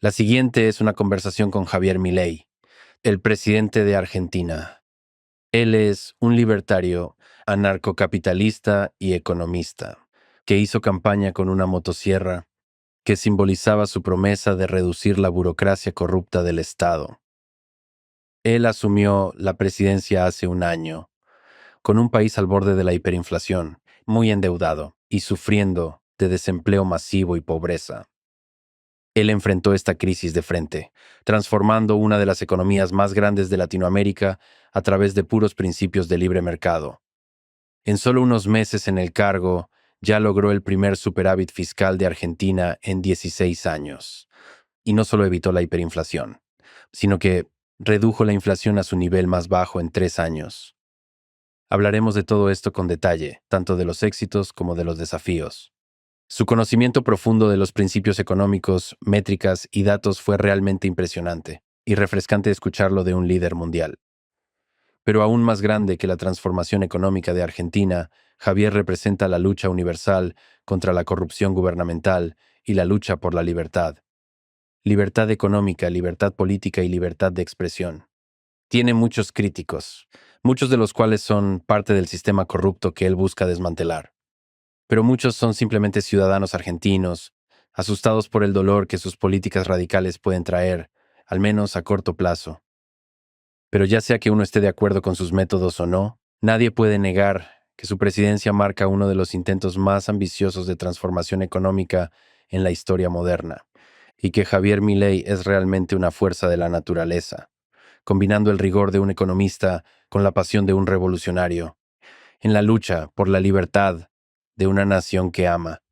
La siguiente es una conversación con Javier Milei, el presidente de Argentina. Él es un libertario, anarcocapitalista y economista, que hizo campaña con una motosierra que simbolizaba su promesa de reducir la burocracia corrupta del Estado. Él asumió la presidencia hace un año, con un país al borde de la hiperinflación, muy endeudado y sufriendo de desempleo masivo y pobreza. Él enfrentó esta crisis de frente, transformando una de las economías más grandes de Latinoamérica a través de puros principios de libre mercado. En solo unos meses en el cargo, ya logró el primer superávit fiscal de Argentina en 16 años. Y no solo evitó la hiperinflación, sino que redujo la inflación a su nivel más bajo en 3 años. Hablaremos de todo esto con detalle, tanto de los éxitos como de los desafíos. Su conocimiento profundo de los principios económicos, métricas y datos fue realmente impresionante, y refrescante escucharlo de un líder mundial. Pero aún más grande que la transformación económica de Argentina, Javier representa la lucha universal contra la corrupción gubernamental y la lucha por la libertad. Libertad económica, libertad política y libertad de expresión. Tiene muchos críticos, muchos de los cuales son parte del sistema corrupto que él busca desmantelar. Pero muchos son simplemente ciudadanos argentinos, asustados por el dolor que sus políticas radicales pueden traer, al menos a corto plazo. Pero ya sea que uno esté de acuerdo con sus métodos o no, nadie puede negar que su presidencia marca uno de los intentos más ambiciosos de transformación económica en la historia moderna, y que Javier Milei es realmente una fuerza de la naturaleza, combinando el rigor de un economista con la pasión de un revolucionario, en la lucha por la libertad de una nación que ama.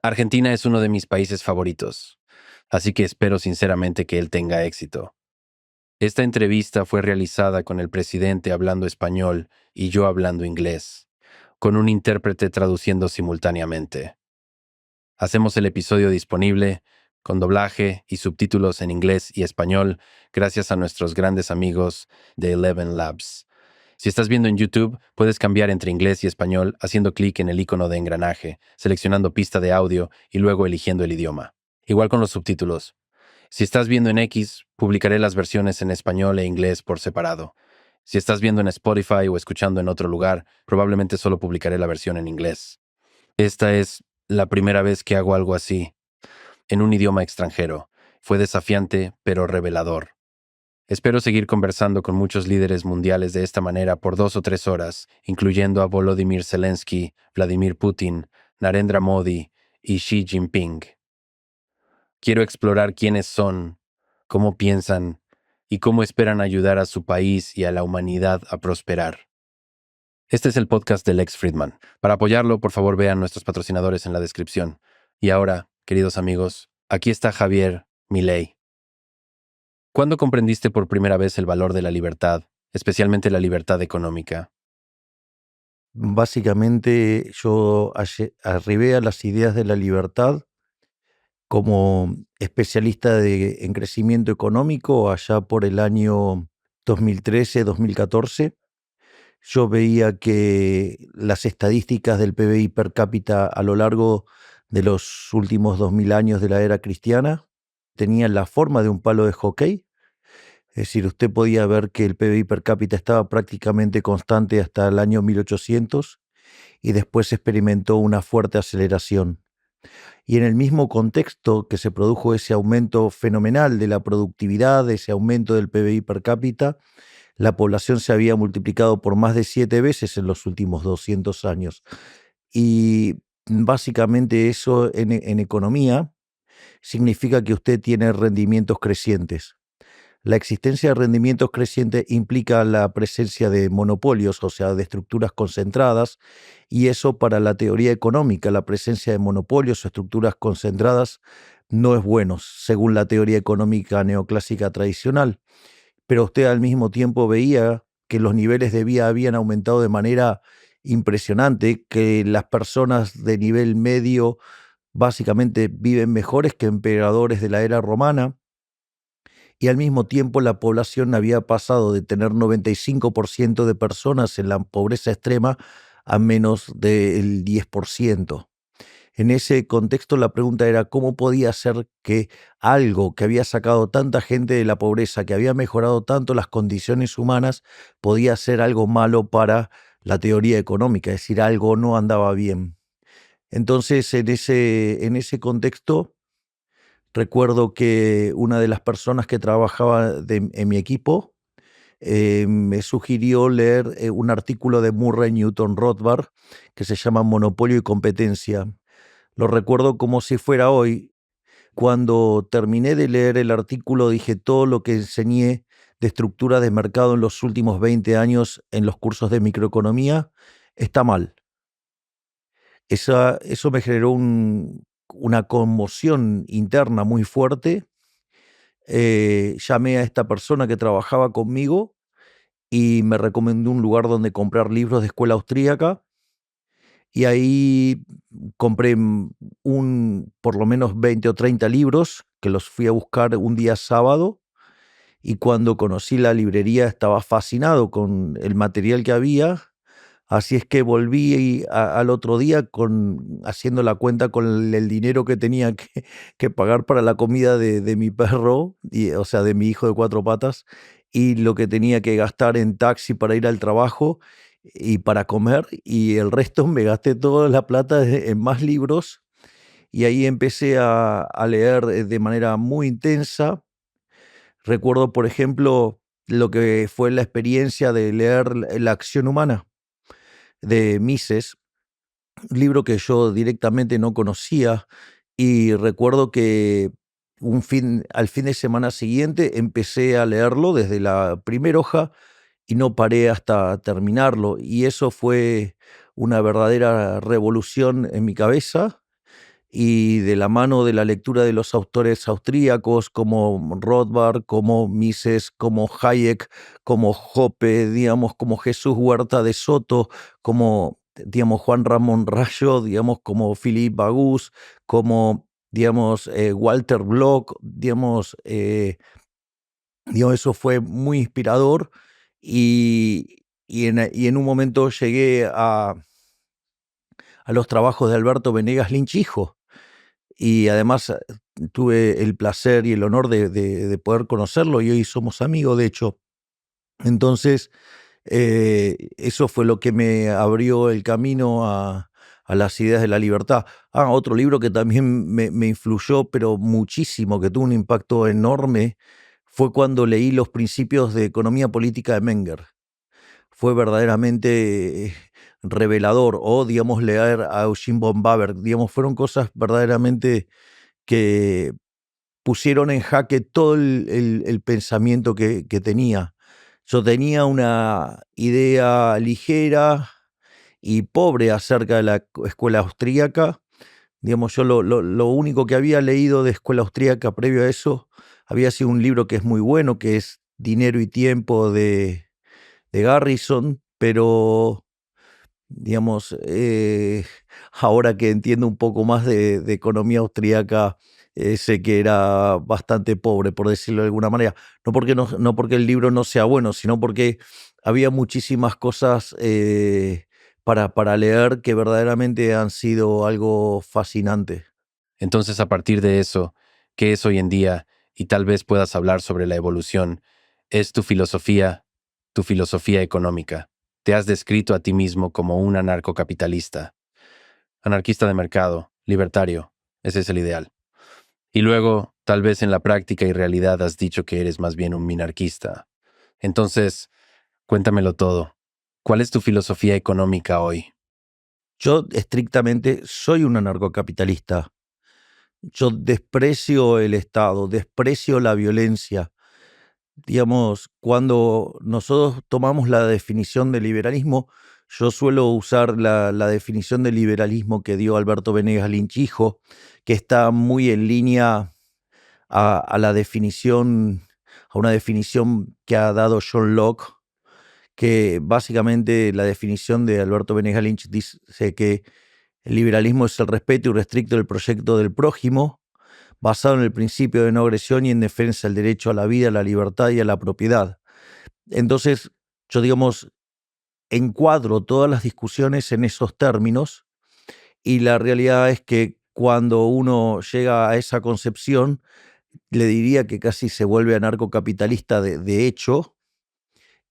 Argentina es uno de mis países favoritos, así que espero sinceramente que él tenga éxito. Esta entrevista fue realizada con el presidente hablando español y yo hablando inglés, con un intérprete traduciendo simultáneamente. Hacemos el episodio disponible con doblaje y subtítulos en inglés y español gracias a nuestros grandes amigos de Eleven Labs. Si estás viendo en YouTube, puedes cambiar entre inglés y español haciendo clic en el icono de engranaje, seleccionando pista de audio y luego eligiendo el idioma. Igual con los subtítulos. Si estás viendo en X, publicaré las versiones en español e inglés por separado. Si estás viendo en Spotify o escuchando en otro lugar, probablemente solo publicaré la versión en inglés. Esta es la primera vez que hago algo así, en un idioma extranjero. Fue desafiante, pero revelador. Espero seguir conversando con muchos líderes mundiales de esta manera por 2 o 3 horas, incluyendo a Volodymyr Zelensky, Vladimir Putin, Narendra Modi y Xi Jinping. Quiero explorar quiénes son, cómo piensan y cómo esperan ayudar a su país y a la humanidad a prosperar. Este es el podcast de Lex Fridman. Para apoyarlo, por favor, vean nuestros patrocinadores en la descripción. Y ahora, queridos amigos, aquí está Javier Milei. ¿Cuándo comprendiste por primera vez el valor de la libertad, especialmente la libertad económica? Básicamente yo arribé a las ideas de la libertad como especialista en crecimiento económico allá por el año 2013-2014. Yo veía que las estadísticas del PBI per cápita a lo largo de los últimos 2000 años de la era cristiana tenían la forma de un palo de hockey. Es decir, usted podía ver que el PBI per cápita estaba prácticamente constante hasta el año 1800 y después experimentó una fuerte aceleración. Y en el mismo contexto que se produjo ese aumento fenomenal de la productividad, ese aumento del PBI per cápita, la población se había multiplicado por más de 7 veces en los últimos 200 años. Y básicamente eso en economía significa que usted tiene rendimientos crecientes. La existencia de rendimientos crecientes implica la presencia de monopolios, o sea, de estructuras concentradas, y eso para la teoría económica, la presencia de monopolios o estructuras concentradas no es bueno, según la teoría económica neoclásica tradicional. Pero usted al mismo tiempo veía que los niveles de vida habían aumentado de manera impresionante, que las personas de nivel medio básicamente viven mejores que emperadores de la era romana, y al mismo tiempo la población había pasado de tener 95% de personas en la pobreza extrema a menos del 10%. En ese contexto la pregunta era cómo podía ser que algo que había sacado tanta gente de la pobreza, que había mejorado tanto las condiciones humanas, podía ser algo malo para la teoría económica, es decir, algo no andaba bien. Entonces, en ese contexto, recuerdo que una de las personas que trabajaba en mi equipo me sugirió leer un artículo de Murray Newton Rothbard que se llama Monopolio y Competencia. Lo recuerdo como si fuera hoy. Cuando terminé de leer el artículo dije todo lo que enseñé de estructura de mercado en los últimos 20 años en los cursos de microeconomía está mal. Eso me generó una conmoción interna muy fuerte. Llamé a esta persona que trabajaba conmigo y me recomendó un lugar donde comprar libros de escuela austríaca. Y ahí compré por lo menos 20 o 30 libros que los fui a buscar un día sábado. Y cuando conocí la librería estaba fascinado con el material que había. Así es que volví al otro día haciendo la cuenta con el dinero que tenía que pagar para la comida de mi perro, o sea, de mi hijo de 4 patas, y lo que tenía que gastar en taxi para ir al trabajo y para comer, y el resto me gasté toda la plata en más libros, y ahí empecé a leer de manera muy intensa. Recuerdo, por ejemplo, lo que fue la experiencia de leer La acción humana de Mises, un libro que yo directamente no conocía, y recuerdo que al fin de semana siguiente empecé a leerlo desde la primera hoja y no paré hasta terminarlo, y eso fue una verdadera revolución en mi cabeza. Y de la mano de la lectura de los autores austríacos como Rothbard, como Mises, como Hayek, como Hoppe, digamos, como Jesús Huerta de Soto, como, digamos, Juan Ramón Rayo, digamos, como Philippe Bagus, como, digamos, Walter Block, digamos, eso fue muy inspirador. Y en un momento llegué a los trabajos de Alberto Venegas Lynch hijo. Y además tuve el placer y el honor de poder conocerlo, y hoy somos amigos, de hecho. Entonces, eso fue lo que me abrió el camino a las ideas de la libertad. Otro libro que también me influyó, pero muchísimo, que tuvo un impacto enorme, fue cuando leí Los principios de economía política de Menger. Fue verdaderamente revelador, o digamos leer a Eugene von Baber, digamos, fueron cosas verdaderamente que pusieron en jaque todo el pensamiento que tenía. Yo tenía una idea ligera y pobre acerca de la escuela austríaca. Digamos, yo lo único que había leído de escuela austríaca previo a eso había sido un libro que es muy bueno, que es Dinero y Tiempo de Garrison, pero digamos, ahora que entiendo un poco más de economía austríaca, sé que era bastante pobre, por decirlo de alguna manera. No porque el libro no sea bueno, sino porque había muchísimas cosas para leer que verdaderamente han sido algo fascinante. Entonces, a partir de eso, ¿qué es hoy en día? Y tal vez puedas hablar sobre la evolución. Es tu filosofía económica. Te has descrito a ti mismo como un anarcocapitalista, anarquista de mercado, libertario. Ese es el ideal. Y luego, tal vez en la práctica y realidad has dicho que eres más bien un minarquista. Entonces, cuéntamelo todo. ¿Cuál es tu filosofía económica hoy? Yo estrictamente soy un anarcocapitalista. Yo desprecio el Estado, desprecio la violencia. Digamos, cuando nosotros tomamos la definición de liberalismo, yo suelo usar la definición de liberalismo que dio Alberto Venegas Lynch hijo, que está muy en línea a la definición, a una definición que ha dado John Locke, que básicamente la definición de Alberto Venegas Lynch dice que el liberalismo es el respeto irrestricto del proyecto del prójimo, basado en el principio de no agresión y en defensa del derecho a la vida, a la libertad y a la propiedad. Entonces, yo, digamos, encuadro todas las discusiones en esos términos, Y la realidad es que cuando uno llega a esa concepción, le diría que casi se vuelve anarcocapitalista de hecho.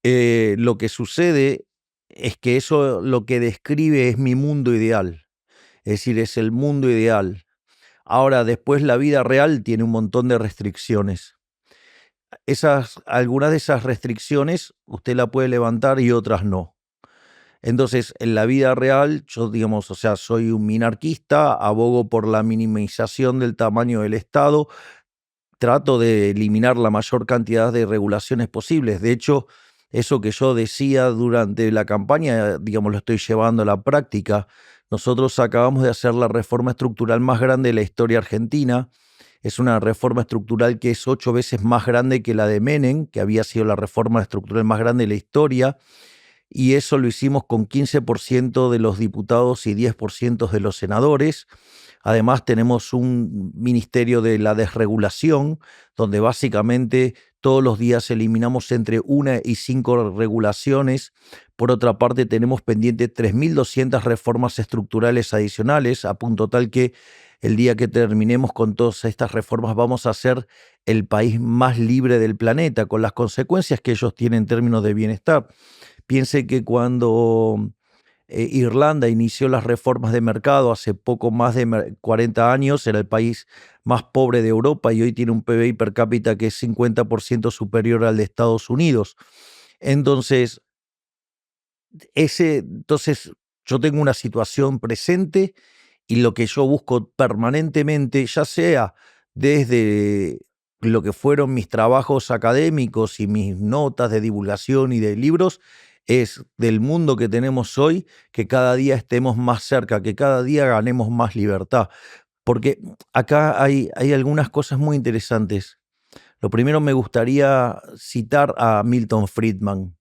Lo que sucede es que eso lo que describe es mi mundo ideal, es decir, es el mundo ideal. Ahora, después la vida real tiene un montón de restricciones. Algunas de esas restricciones usted la puede levantar y otras no. Entonces, en la vida real, yo, digamos, o sea, soy un minarquista, abogo por la minimización del tamaño del Estado, trato de eliminar la mayor cantidad de regulaciones posibles. De hecho, eso que yo decía durante la campaña, digamos, lo estoy llevando a la práctica. Nosotros acabamos de hacer la reforma estructural más grande de la historia argentina. Es una reforma estructural que es 8 veces más grande que la de Menem, que había sido la reforma estructural más grande de la historia, y eso lo hicimos con 15% de los diputados y 10% de los senadores. Además, tenemos un ministerio de la desregulación, donde básicamente todos los días eliminamos entre 1 y 5 regulaciones. Por otra parte, tenemos pendiente 3.200 reformas estructurales adicionales, a punto tal que el día que terminemos con todas estas reformas vamos a ser el país más libre del planeta, con las consecuencias que ellos tienen en términos de bienestar. Piense que cuando Irlanda inició las reformas de mercado hace poco más de 40 años, era el país más pobre de Europa y hoy tiene un PBI per cápita que es 50% superior al de Estados Unidos. Entonces, entonces yo tengo una situación presente y lo que yo busco permanentemente, ya sea desde lo que fueron mis trabajos académicos y mis notas de divulgación y de libros, es del mundo que tenemos hoy, que cada día estemos más cerca, que cada día ganemos más libertad. Porque acá hay algunas cosas muy interesantes. Lo primero, me gustaría citar a Milton Friedman.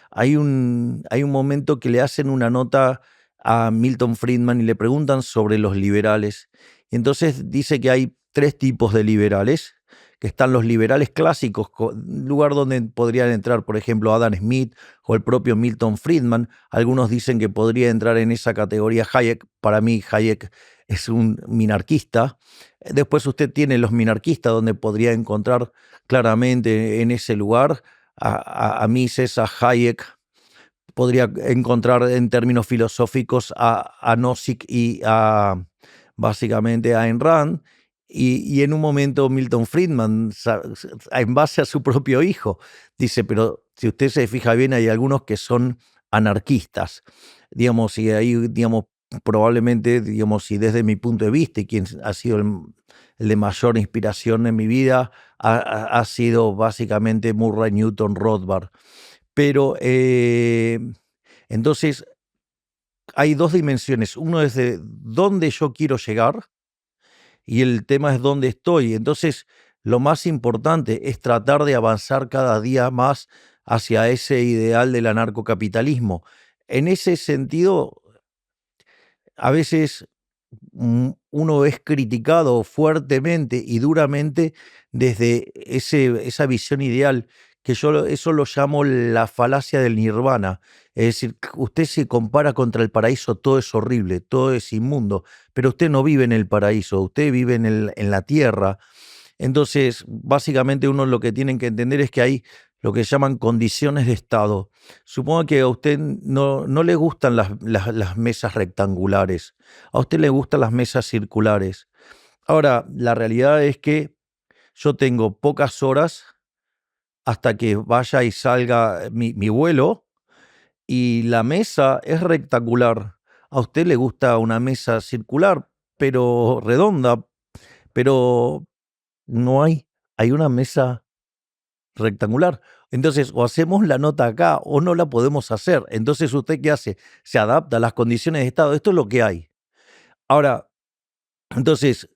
Hay un momento que le hacen una nota a Milton Friedman y le preguntan sobre los liberales. Y entonces dice que hay 3 tipos de liberales, que están los liberales clásicos, lugar donde podrían entrar, por ejemplo, Adam Smith o el propio Milton Friedman. Algunos dicen que podría entrar en esa categoría Hayek. Para mí, Hayek es un minarquista. Después usted tiene los minarquistas, donde podría encontrar claramente en ese lugar a Mises, a Hayek, podría encontrar en términos filosóficos a Nozick y básicamente a Ayn Rand, y en un momento Milton Friedman, en base a su propio hijo, dice, pero si usted se fija bien, hay algunos que son anarquistas, digamos, y ahí, digamos, probablemente, digamos, y desde mi punto de vista, y quien ha sido el de mayor inspiración en mi vida, ha sido básicamente Murray Newton Rothbard. Pero entonces hay 2 dimensiones. Uno es de dónde yo quiero llegar y el tema es dónde estoy. Entonces, lo más importante es tratar de avanzar cada día más hacia ese ideal del anarcocapitalismo. En ese sentido, a veces uno es criticado fuertemente y duramente desde esa visión ideal, que yo eso lo llamo la falacia del nirvana. Es decir, usted se compara contra el paraíso, todo es horrible, todo es inmundo, pero usted no vive en el paraíso, usted vive en la tierra. Entonces, básicamente uno lo que tienen que entender es que hay lo que llaman condiciones de estado. Supongo que a usted no le gustan las mesas rectangulares, a usted le gustan las mesas circulares. Ahora, la realidad es que yo tengo pocas horas hasta que vaya y salga mi vuelo, y la mesa es rectangular. A usted le gusta una mesa circular, pero redonda, pero no hay una mesa rectangular. Entonces, o hacemos la nota acá o no la podemos hacer. Entonces, ¿usted qué hace? Se adapta a las condiciones de estado. Esto es lo que hay. Ahora, entonces,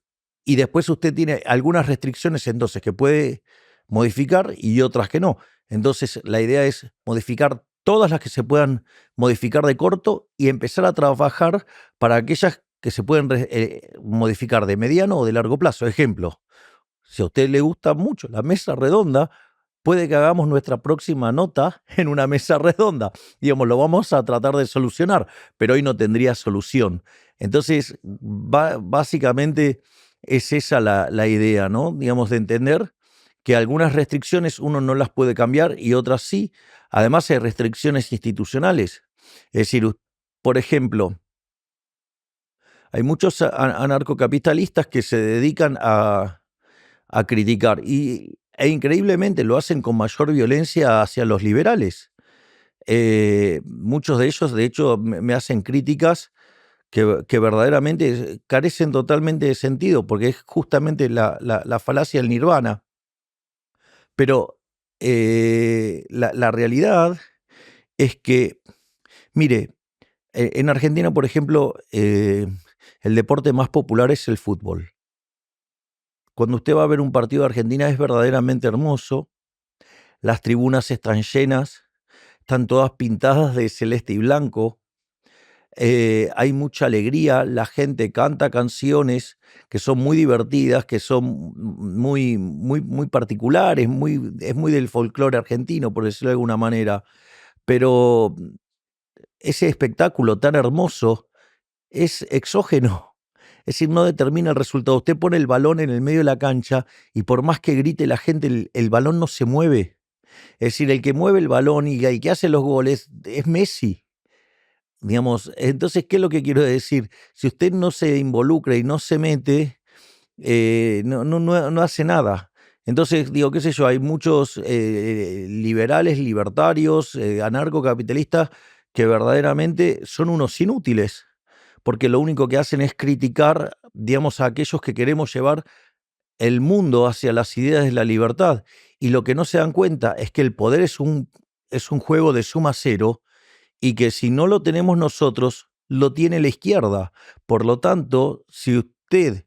y después usted tiene algunas restricciones entonces que puede modificar y otras que no. Entonces, la idea es modificar todas las que se puedan modificar de corto y empezar a trabajar para aquellas que se pueden modificar de mediano o de largo plazo. Ejemplo, si a usted le gusta mucho la mesa redonda, puede que hagamos nuestra próxima nota en una mesa redonda. Digamos, lo vamos a tratar de solucionar, pero hoy no tendría solución. Entonces, básicamente es esa la idea, ¿no? Digamos, de entender que algunas restricciones uno no las puede cambiar y otras sí. Además, hay restricciones institucionales. Es decir, por ejemplo, hay muchos anarcocapitalistas que se dedican a criticar e increíblemente lo hacen con mayor violencia hacia los liberales. Muchos de ellos, de hecho, me hacen críticas que verdaderamente carecen totalmente de sentido, porque es justamente la falacia del nirvana. Pero la realidad es que, mire, en Argentina, por ejemplo, el deporte más popular es el fútbol. Cuando usted va a ver un partido de Argentina es verdaderamente hermoso, las tribunas están llenas, están todas pintadas de celeste y blanco, hay mucha alegría, la gente canta canciones que son muy divertidas, que son muy particulares, es muy del folclore argentino, por decirlo de alguna manera, pero ese espectáculo tan hermoso es exógeno, es decir, no determina el resultado. Usted pone el balón en el medio de la cancha y por más que grite la gente, el balón no se mueve. Es decir, el que mueve el balón y que hace los goles es Messi. Digamos, entonces, ¿qué es lo que quiero decir? Si usted no se involucra y no se mete, no hace nada. Entonces, digo, qué sé yo, hay muchos liberales, libertarios, anarcocapitalistas que verdaderamente son unos inútiles, porque lo único que hacen es criticar, digamos, a aquellos que queremos llevar el mundo hacia las ideas de la libertad. Y lo que no se dan cuenta es que el poder es un juego de suma cero y que si no lo tenemos nosotros, lo tiene la izquierda. Por lo tanto, si usted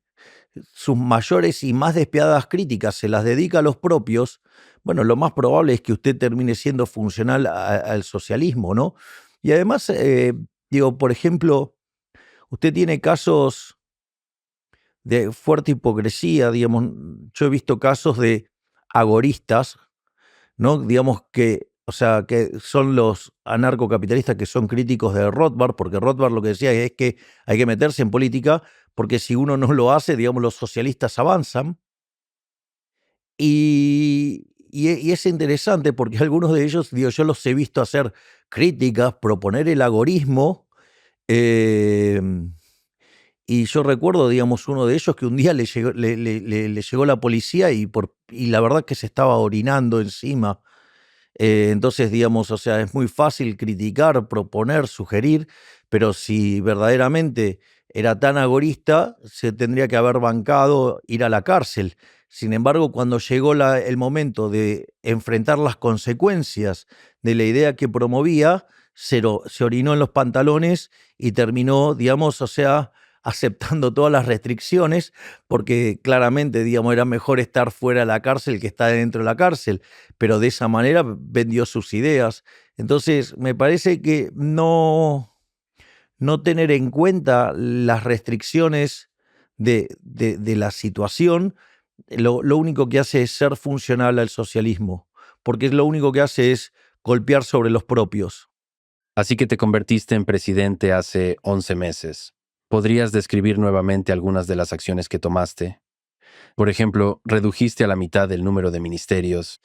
sus mayores y más despiadadas críticas se las dedica a los propios, bueno, lo más probable es que usted termine siendo funcional al socialismo, ¿no? Y además, digo, por ejemplo, usted tiene casos de fuerte hipocresía, digamos, yo he visto casos de agoristas, ¿no? Digamos que, o sea, que son los anarcocapitalistas que son críticos de Rothbard, porque Rothbard lo que decía es que hay que meterse en política, porque si uno no lo hace, digamos, los socialistas avanzan. Y es interesante porque algunos de ellos, digo, yo los he visto hacer críticas, proponer el agorismo. eh, y yo recuerdo, digamos, uno de ellos que un día le llegó la policía y la verdad que se estaba orinando encima. Entonces, digamos, o sea, es muy fácil criticar, proponer, sugerir, pero si verdaderamente era tan agorista, se tendría que haber bancado ir a la cárcel. Sin embargo, cuando llegó el momento de enfrentar las consecuencias de la idea que promovía, se orinó en los pantalones y terminó, digamos, o sea, aceptando todas las restricciones, porque claramente, digamos, era mejor estar fuera de la cárcel que estar dentro de la cárcel, pero de esa manera vendió sus ideas. Entonces, me parece que no tener en cuenta las restricciones de la situación, lo único que hace es ser funcional al socialismo, porque lo único que hace es golpear sobre los propios. Así que te convertiste en presidente hace 11 meses. ¿Podrías describir nuevamente algunas de las acciones que tomaste? Por ejemplo, redujiste a la mitad el número de ministerios,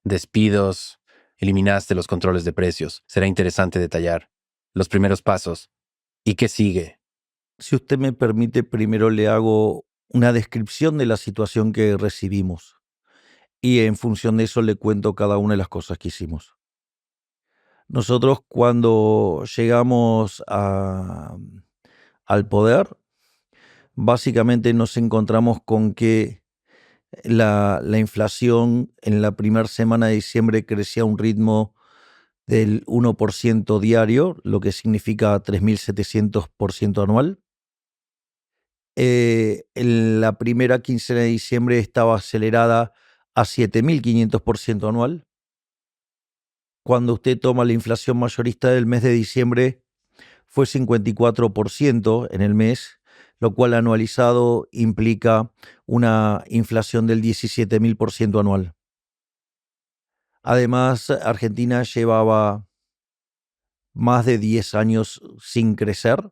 despidos, eliminaste los controles de precios. Será interesante detallar los primeros pasos. ¿Y qué sigue? Si usted me permite, primero le hago una descripción de la situación que recibimos y en función de eso le cuento cada una de las cosas que hicimos. Nosotros cuando llegamos al poder, básicamente nos encontramos con que la inflación en la primera semana de diciembre crecía a un ritmo del 1% diario, lo que significa 3.700% anual. En la primera quincena de diciembre estaba acelerada a 7.500% anual. Cuando usted toma la inflación mayorista del mes de diciembre, fue 54% en el mes, lo cual anualizado implica una inflación del 17.000% anual. Además, Argentina llevaba más de 10 años sin crecer,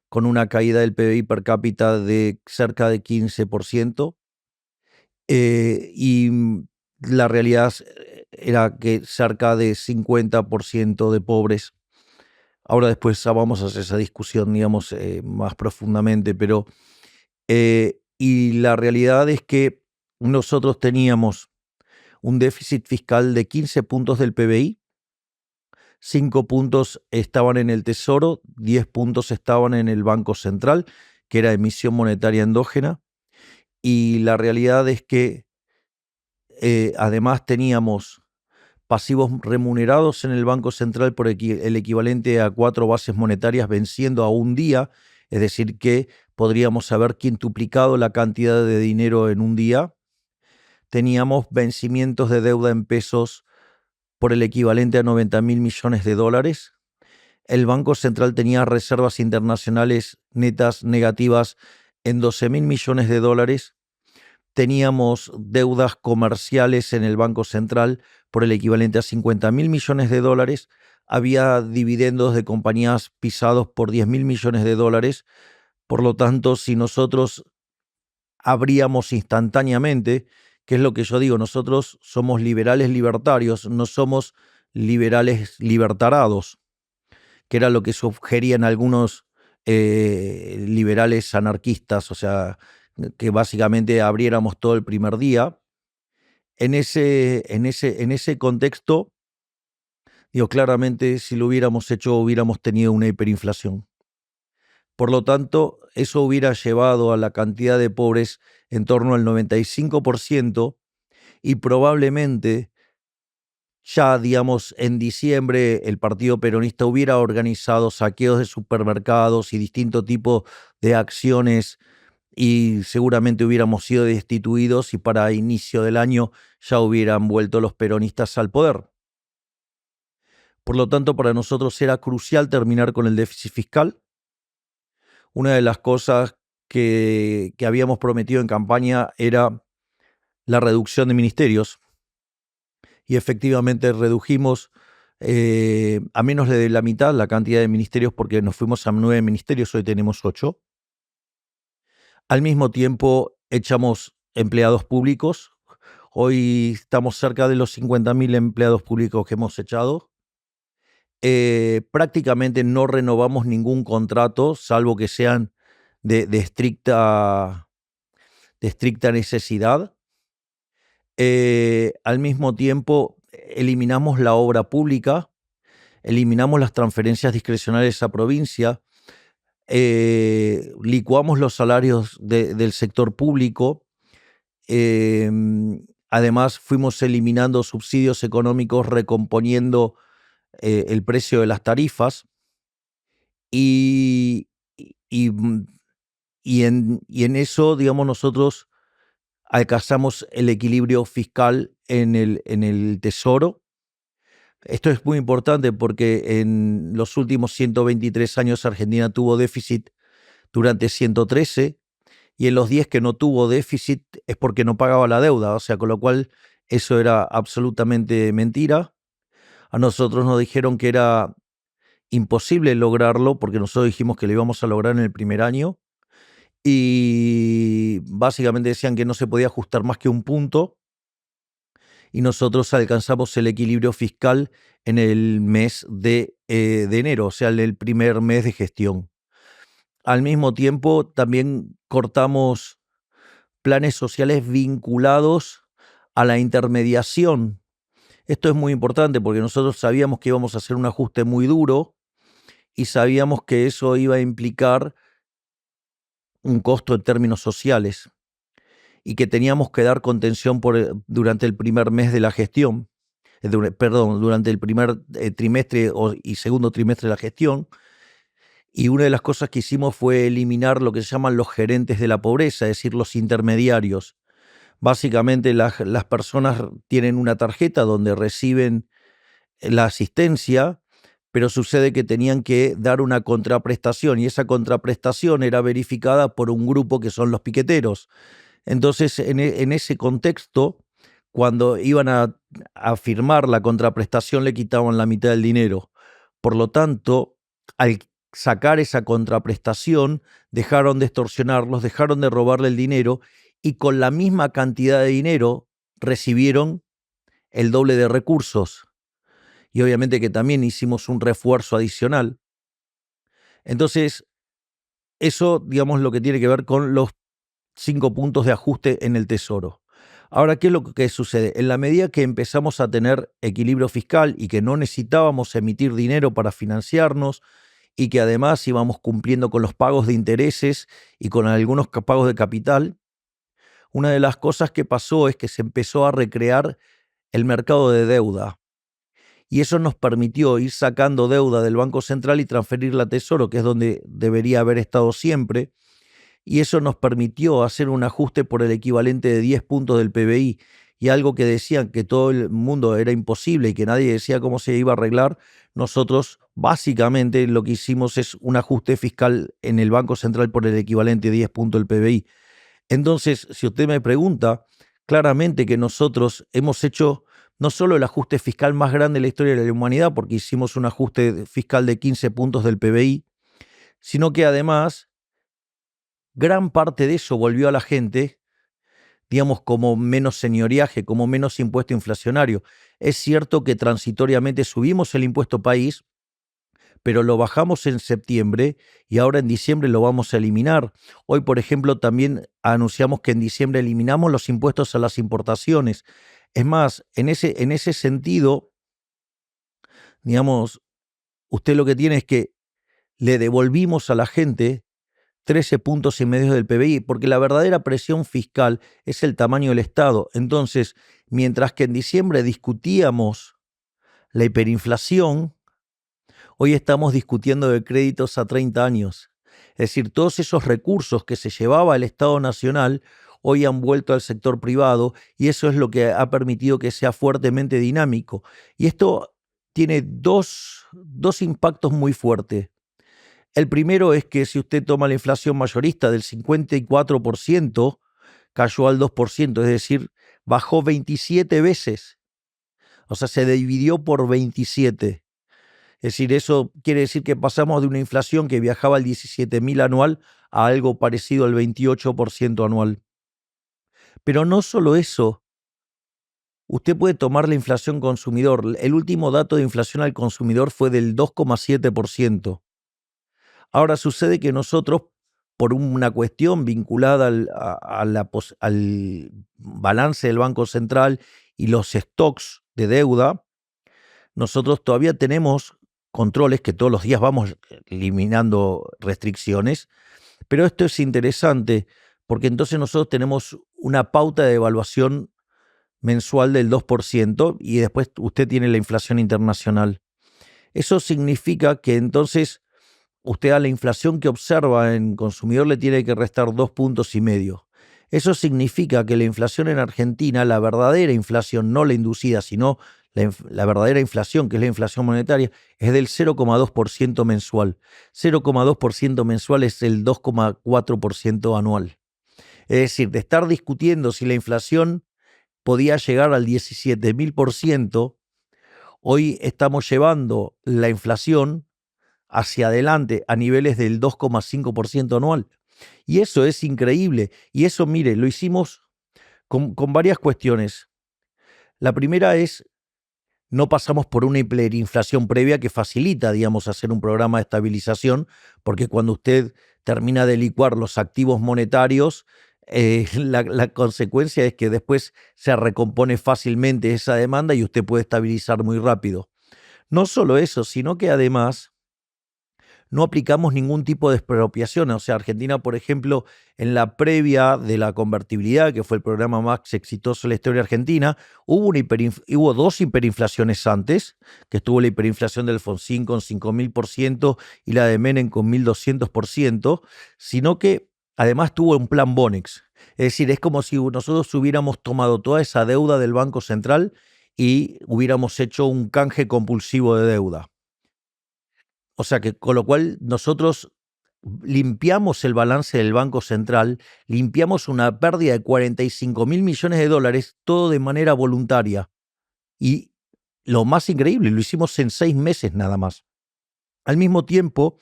con una caída del PBI per cápita de cerca de 15%, y la realidad era que cerca de 50% de pobres. Ahora después vamos a hacer esa discusión, digamos, más profundamente, pero y la realidad es que nosotros teníamos un déficit fiscal de 15 puntos del PBI, 5 puntos estaban en el Tesoro, 10 puntos estaban en el Banco Central, que era emisión monetaria endógena, y la realidad es que además teníamos pasivos remunerados en el Banco Central por el equivalente a 4 bases monetarias venciendo a un día, es decir, que podríamos haber quintuplicado la cantidad de dinero en un día. Teníamos vencimientos de deuda en pesos por el equivalente a 90.000 millones de dólares. El Banco Central tenía reservas internacionales netas negativas en 12.000 millones de dólares. Teníamos deudas comerciales en el Banco Central por el equivalente a 50.000 millones de dólares. Había dividendos de compañías pisados por 10.000 millones de dólares. Por lo tanto, si nosotros abríamos instantáneamente, que es lo que yo digo, nosotros somos liberales libertarios, no somos liberales libertarados, que era lo que sugerían algunos liberales anarquistas, o sea, que básicamente abriéramos todo el primer día. En ese contexto, digo, claramente si lo hubiéramos hecho hubiéramos tenido una hiperinflación. Por lo tanto, eso hubiera llevado a la cantidad de pobres en torno al 95% y probablemente ya, digamos, en diciembre el Partido Peronista hubiera organizado saqueos de supermercados y distinto tipo de acciones y seguramente hubiéramos sido destituidos y para inicio del año ya hubieran vuelto los peronistas al poder. Por lo tanto, para nosotros era crucial terminar con el déficit fiscal. Una de las cosas que habíamos prometido en campaña era la reducción de ministerios y efectivamente redujimos a menos de la mitad la cantidad de ministerios porque nos fuimos a 9 ministerios, hoy tenemos 8. Al mismo tiempo echamos empleados públicos, hoy estamos cerca de los 50.000 empleados públicos que hemos echado. Prácticamente no renovamos ningún contrato, salvo que sean de estricta necesidad. Al mismo tiempo, eliminamos la obra pública, eliminamos las transferencias discrecionales a provincia, licuamos los salarios del sector público. Además, fuimos eliminando subsidios económicos, recomponiendo el precio de las tarifas y en eso, digamos, nosotros alcanzamos el equilibrio fiscal en el Tesoro. Esto es muy importante porque en los últimos 123 años Argentina tuvo déficit durante 113 y en los 10 que no tuvo déficit es porque no pagaba la deuda, o sea, con lo cual eso era absolutamente mentira. A nosotros nos dijeron que era imposible lograrlo porque nosotros dijimos que lo íbamos a lograr en el primer año y básicamente decían que no se podía ajustar más que un punto y nosotros alcanzamos el equilibrio fiscal en el mes de enero, o sea, en el primer mes de gestión. Al mismo tiempo, también cortamos planes sociales vinculados a la intermediación. Esto es muy importante porque nosotros sabíamos que íbamos a hacer un ajuste muy duro y sabíamos que eso iba a implicar un costo en términos sociales y que teníamos que dar contención durante el primer mes de la gestión, durante el primer trimestre y segundo trimestre de la gestión. Y una de las cosas que hicimos fue eliminar lo que se llaman los gerentes de la pobreza, es decir, los intermediarios. Básicamente las personas tienen una tarjeta donde reciben la asistencia, pero sucede que tenían que dar una contraprestación y esa contraprestación era verificada por un grupo que son los piqueteros. Entonces, en ese contexto, cuando iban a firmar la contraprestación le quitaban la mitad del dinero. Por lo tanto, al sacar esa contraprestación, dejaron de extorsionarlos, dejaron de robarle el dinero y con la misma cantidad de dinero recibieron el doble de recursos. Y obviamente que también hicimos un refuerzo adicional. Entonces, eso, digamos, lo que tiene que ver con los 5 puntos de ajuste en el Tesoro. Ahora, ¿qué es lo que sucede? En la medida que empezamos a tener equilibrio fiscal y que no necesitábamos emitir dinero para financiarnos y que además íbamos cumpliendo con los pagos de intereses y con algunos pagos de capital, una de las cosas que pasó es que se empezó a recrear el mercado de deuda. Y eso nos permitió ir sacando deuda del Banco Central y transferirla a Tesoro, que es donde debería haber estado siempre. Y eso nos permitió hacer un ajuste por el equivalente de 10 puntos del PBI. Y algo que decían que todo el mundo era imposible y que nadie decía cómo se iba a arreglar, nosotros básicamente lo que hicimos es un ajuste fiscal en el Banco Central por el equivalente de 10 puntos del PBI. Entonces, si usted me pregunta, claramente que nosotros hemos hecho no solo el ajuste fiscal más grande de la historia de la humanidad, porque hicimos un ajuste fiscal de 15 puntos del PBI, sino que además gran parte de eso volvió a la gente, digamos, como menos señoriaje, como menos impuesto inflacionario. Es cierto que transitoriamente subimos el impuesto país, pero lo bajamos en septiembre y ahora en diciembre lo vamos a eliminar. Hoy, por ejemplo, también anunciamos que en diciembre eliminamos los impuestos a las importaciones. Es más, en ese sentido, digamos, usted lo que tiene es que le devolvimos a la gente 13 puntos y medio del PBI, porque la verdadera presión fiscal es el tamaño del Estado. Entonces, mientras que en diciembre discutíamos la hiperinflación, hoy estamos discutiendo de créditos a 30 años. Es decir, todos esos recursos que se llevaba el Estado Nacional hoy han vuelto al sector privado y eso es lo que ha permitido que sea fuertemente dinámico. Y esto tiene dos impactos muy fuertes. El primero es que si usted toma la inflación mayorista del 54%, cayó al 2%, es decir, bajó 27 veces. O sea, se dividió por 27. Es decir, eso quiere decir que pasamos de una inflación que viajaba al 17.000 anual a algo parecido al 28% anual. Pero no solo eso, usted puede tomar la inflación consumidor. El último dato de inflación al consumidor fue del 2,7%. Ahora sucede que nosotros, por una cuestión vinculada al balance del Banco Central y los stocks de deuda, nosotros todavía tenemos controles que todos los días vamos eliminando restricciones, pero esto es interesante porque entonces nosotros tenemos una pauta de evaluación mensual del 2% y después usted tiene la inflación internacional. Eso significa que entonces usted a la inflación que observa en consumidor le tiene que restar 2,5 puntos. Eso significa que la inflación en Argentina, la verdadera inflación, no la inducida, sino la verdadera inflación, que es la inflación monetaria, es del 0,2% mensual. 0,2% mensual es el 2,4% anual. Es decir, de estar discutiendo si la inflación podía llegar al 17.000%, hoy estamos llevando la inflación hacia adelante a niveles del 2,5% anual. Y eso es increíble. Y eso, mire, lo hicimos con varias cuestiones. La primera es, no pasamos por una hiperinflación previa que facilita, digamos, hacer un programa de estabilización, porque cuando usted termina de licuar los activos monetarios, la consecuencia es que después se recompone fácilmente esa demanda y usted puede estabilizar muy rápido. No solo eso, sino que además no aplicamos ningún tipo de expropiación. O sea, Argentina, por ejemplo, en la previa de la convertibilidad, que fue el programa más exitoso de la historia argentina, hubo dos hiperinflaciones antes, que estuvo la hiperinflación del Alfonsín con 5.000% y la de Menem con 1.200%, sino que además tuvo un plan Bonex. Es decir, es como si nosotros hubiéramos tomado toda esa deuda del Banco Central y hubiéramos hecho un canje compulsivo de deuda. O sea que con lo cual nosotros limpiamos el balance del Banco Central, limpiamos una pérdida de 45.000 millones de dólares, todo de manera voluntaria. Y lo más increíble, lo hicimos en 6 meses nada más. Al mismo tiempo,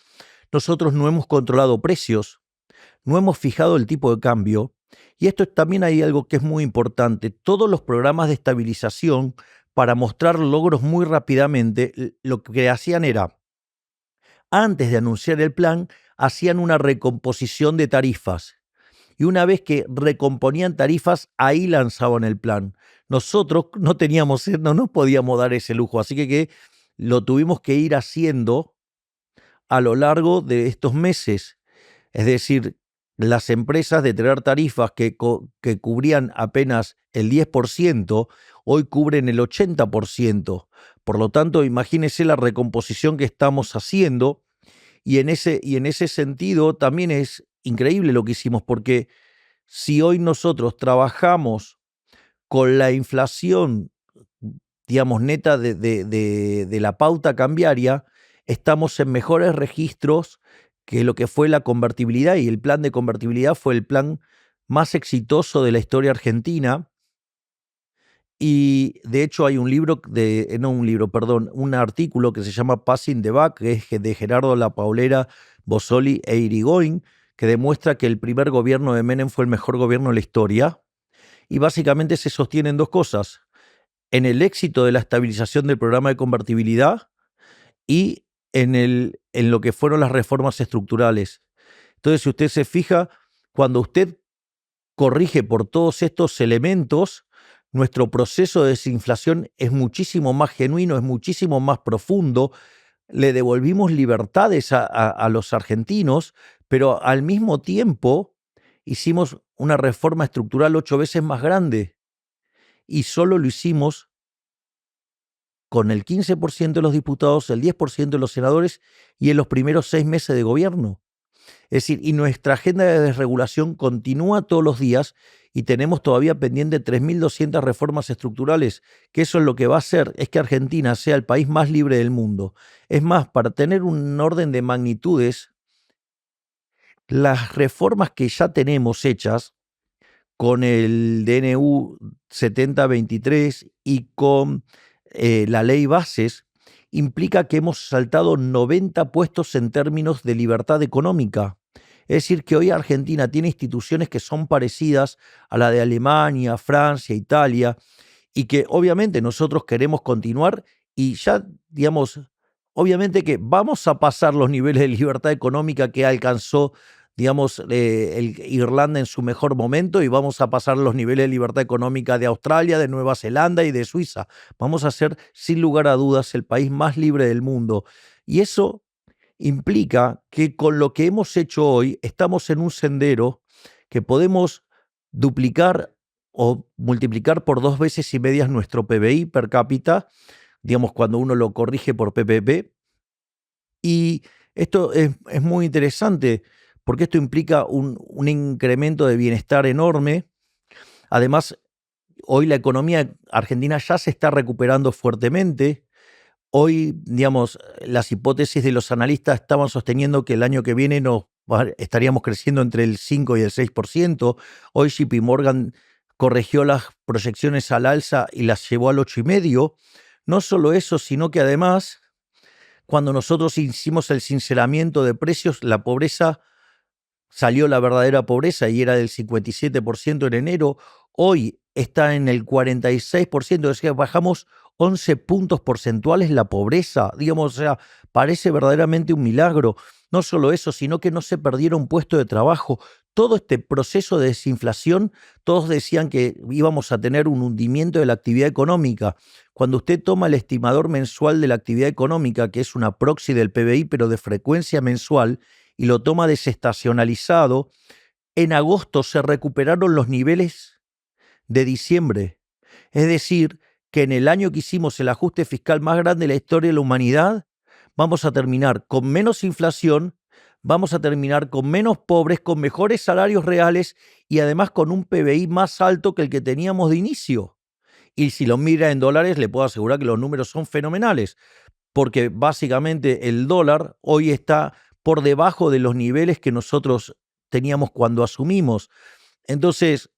nosotros no hemos controlado precios, no hemos fijado el tipo de cambio. Y esto también hay algo que es muy importante. Todos los programas de estabilización, para mostrar logros muy rápidamente, lo que hacían era, antes de anunciar el plan, hacían una recomposición de tarifas. Y una vez que recomponían tarifas, ahí lanzaban el plan. Nosotros no nos podíamos dar ese lujo, así que lo tuvimos que ir haciendo a lo largo de estos meses. Es decir, las empresas de tener tarifas que cubrían apenas el 10%, hoy cubren el 80%. Por lo tanto, imagínense la recomposición que estamos haciendo, y en ese sentido también es increíble lo que hicimos, porque si hoy nosotros trabajamos con la inflación, digamos, neta de la pauta cambiaria, estamos en mejores registros que lo que fue la convertibilidad, y el plan de convertibilidad fue el plan más exitoso de la historia argentina. Y de hecho hay un un artículo que se llama Passing the Buck, que es de Gerardo La Paulera, Bossoli e Irigoyen, que demuestra que el primer gobierno de Menem fue el mejor gobierno de la historia. Y básicamente se sostienen dos cosas: en el éxito de la estabilización del programa de convertibilidad y en lo que fueron las reformas estructurales. Entonces, si usted se fija, cuando usted corrige por todos estos elementos, nuestro proceso de desinflación es muchísimo más genuino, es muchísimo más profundo. Le devolvimos libertades a los argentinos, pero al mismo tiempo hicimos una reforma estructural 8 veces más grande, y solo lo hicimos con el 15% de los diputados, el 10% de los senadores y en los primeros 6 meses de gobierno. Es decir, y nuestra agenda de desregulación continúa todos los días, y tenemos todavía pendiente 3.200 reformas estructurales, que eso es lo que va a hacer, es que Argentina sea el país más libre del mundo. Es más, para tener un orden de magnitudes, las reformas que ya tenemos hechas con el DNU 7023 y con la ley bases, implica que hemos saltado 90 puestos en términos de libertad económica. Es decir, que hoy Argentina tiene instituciones que son parecidas a la de Alemania, Francia, Italia, y que obviamente nosotros queremos continuar, y ya, digamos, obviamente que vamos a pasar los niveles de libertad económica que alcanzó, digamos, Irlanda en su mejor momento, y vamos a pasar los niveles de libertad económica de Australia, de Nueva Zelanda y de Suiza. Vamos a ser, sin lugar a dudas, el país más libre del mundo. Y eso implica que con lo que hemos hecho hoy estamos en un sendero que podemos duplicar o multiplicar por 2 veces y medias nuestro PBI per cápita, digamos, cuando uno lo corrige por PPP. Y esto es muy interesante, porque esto implica un incremento de bienestar enorme. Además, hoy la economía argentina ya se está recuperando fuertemente. Hoy, digamos, las hipótesis de los analistas estaban sosteniendo que el año que viene estaríamos creciendo entre el 5 y el 6%. Hoy JP Morgan corrigió las proyecciones al alza y las llevó al 8,5%. No solo eso, sino que además, cuando nosotros hicimos el sinceramiento de precios, la pobreza, salió la verdadera pobreza y era del 57% en enero. Hoy está en el 46%, es decir, bajamos 11 puntos porcentuales la pobreza, digamos, o sea, parece verdaderamente un milagro. No solo eso, sino que no se perdieron puestos de trabajo. Todo este proceso de desinflación, todos decían que íbamos a tener un hundimiento de la actividad económica. Cuando usted toma el estimador mensual de la actividad económica, que es una proxy del PBI, pero de frecuencia mensual, y lo toma desestacionalizado, en agosto se recuperaron los niveles de diciembre. Es decir, que en el año que hicimos el ajuste fiscal más grande de la historia de la humanidad, vamos a terminar con menos inflación, vamos a terminar con menos pobres, con mejores salarios reales y además con un PBI más alto que el que teníamos de inicio. Y si lo mira en dólares, le puedo asegurar que los números son fenomenales, porque básicamente el dólar hoy está por debajo de los niveles que nosotros teníamos cuando asumimos. Entonces,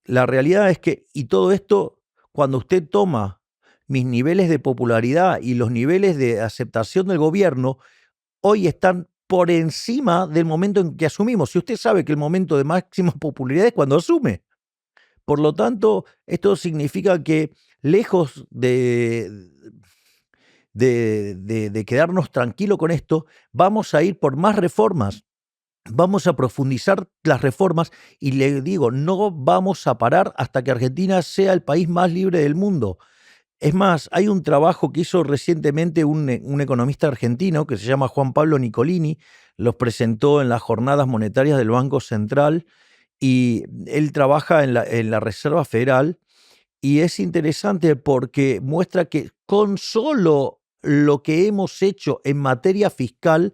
la realidad es que, y todo esto, cuando usted toma mis niveles de popularidad y los niveles de aceptación del gobierno, hoy están por encima del momento en que asumimos. Si usted sabe que el momento de máxima popularidad es cuando asume. Por lo tanto, esto significa que lejos de quedarnos tranquilos con esto, vamos a ir por más reformas. Vamos a profundizar las reformas y le digo, no vamos a parar hasta que Argentina sea el país más libre del mundo. Es más, hay un trabajo que hizo recientemente un economista argentino que se llama Juan Pablo Nicolini, los presentó en las jornadas monetarias del Banco Central y él trabaja en la Reserva Federal y es interesante porque muestra que con solo lo que hemos hecho en materia fiscal,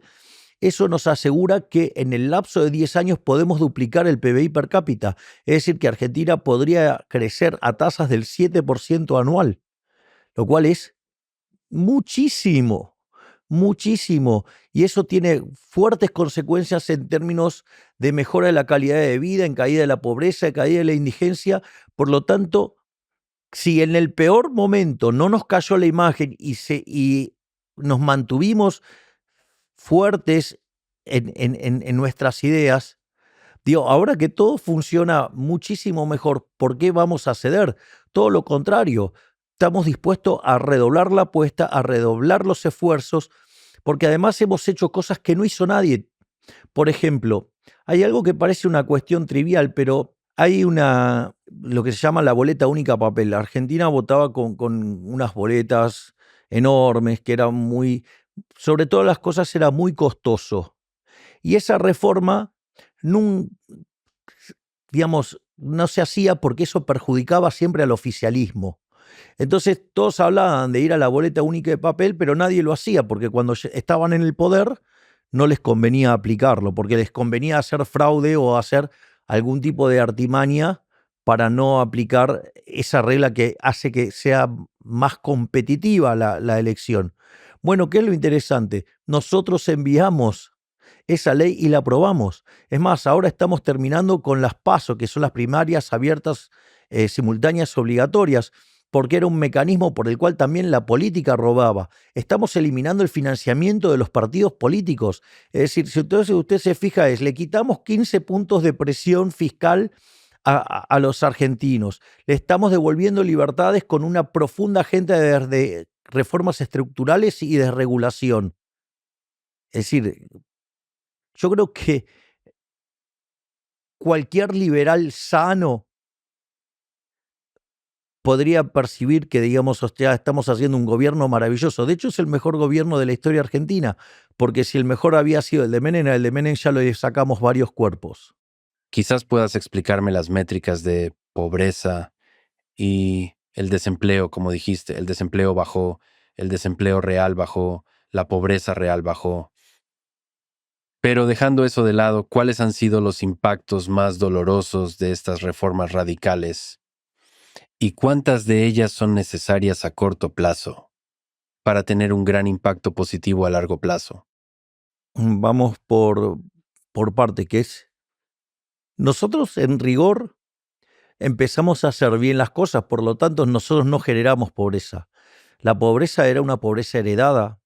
eso nos asegura que en el lapso de 10 años podemos duplicar el PBI per cápita. Es decir, que Argentina podría crecer a tasas del 7% anual, lo cual es muchísimo, muchísimo. Y eso tiene fuertes consecuencias en términos de mejora de la calidad de vida, en caída de la pobreza, en caída de la indigencia. Por lo tanto, si en el peor momento no nos cayó la imagen y nos mantuvimos fuertes en nuestras ideas, digo, ahora que todo funciona muchísimo mejor, ¿por qué vamos a ceder? Todo lo contrario, estamos dispuestos a redoblar la apuesta, a redoblar los esfuerzos, porque además hemos hecho cosas que no hizo nadie. Por ejemplo, hay algo que parece una cuestión trivial, pero hay lo que se llama la boleta única a papel. La Argentina votaba con unas boletas enormes, que eran sobre todas las cosas era muy costoso. Y esa reforma, digamos, no se hacía porque eso perjudicaba siempre al oficialismo. Entonces todos hablaban de ir a la boleta única de papel, pero nadie lo hacía porque cuando estaban en el poder no les convenía aplicarlo, porque les convenía hacer fraude o hacer algún tipo de artimaña para no aplicar esa regla que hace que sea más competitiva la elección. Bueno, ¿qué es lo interesante? Nosotros enviamos esa ley y la aprobamos. Es más, ahora estamos terminando con las PASO, que son las primarias abiertas, simultáneas obligatorias, porque era un mecanismo por el cual también la política robaba. Estamos eliminando el financiamiento de los partidos políticos. Es decir, si usted se fija, le quitamos 15 puntos de presión fiscal a los argentinos. Le estamos devolviendo libertades con una profunda agenda de reformas estructurales y de regulación. Es decir, yo creo que cualquier liberal sano podría percibir que, digamos, hostia, estamos haciendo un gobierno maravilloso. De hecho, es el mejor gobierno de la historia argentina, porque si el mejor había sido el de Menem ya le sacamos varios cuerpos. Quizás puedas explicarme las métricas de pobreza y el desempleo, como dijiste. El desempleo bajó, el desempleo real bajó, la pobreza real bajó. Pero dejando eso de lado, ¿cuáles han sido los impactos más dolorosos de estas reformas radicales? ¿Y cuántas de ellas son necesarias a corto plazo para tener un gran impacto positivo a largo plazo? Vamos por parte, que es, nosotros en rigor empezamos a hacer bien las cosas, por lo tanto nosotros no generamos pobreza. La pobreza era una pobreza heredada.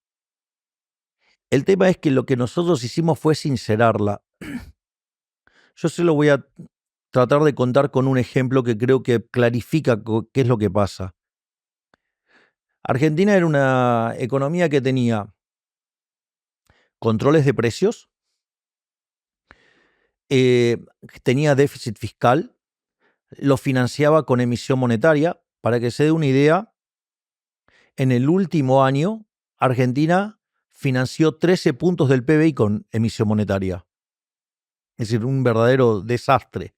El tema es que lo que nosotros hicimos fue sincerarla. Yo se lo voy a tratar de contar con un ejemplo que creo que clarifica qué es lo que pasa. Argentina era una economía que tenía controles de precios, eh, tenía déficit fiscal, lo financiaba con emisión monetaria. Para que se dé una idea, en el último año, Argentina financió 13 puntos del PBI con emisión monetaria. Es decir, un verdadero desastre.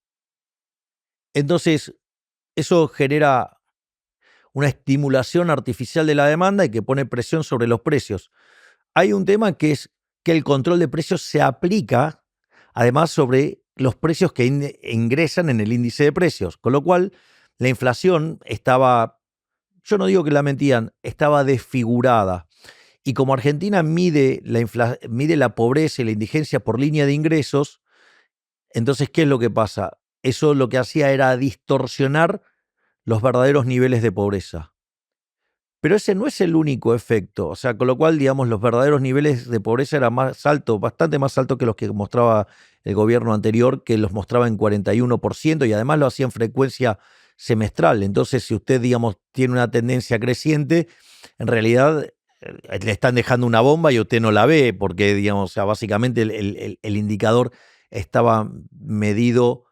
Entonces, eso genera una estimulación artificial de la demanda y que pone presión sobre los precios. Hay un tema que es que el control de precios se aplica además sobre los precios que ingresan en el índice de precios, con lo cual la inflación estaba, yo no digo que la mentían, estaba desfigurada. Y como Argentina mide la pobreza y la indigencia por línea de ingresos, entonces, ¿qué es lo que pasa? Eso lo que hacía era distorsionar los verdaderos niveles de pobreza. Pero ese no es el único efecto. O sea, con lo cual, digamos, los verdaderos niveles de pobreza eran más altos, bastante más altos que los que mostraba el gobierno anterior, que los mostraba en 41%, y además lo hacía en frecuencia semestral. Entonces, si usted, digamos, tiene una tendencia creciente, en realidad le están dejando una bomba y usted no la ve, porque, digamos, o sea, básicamente el indicador estaba medido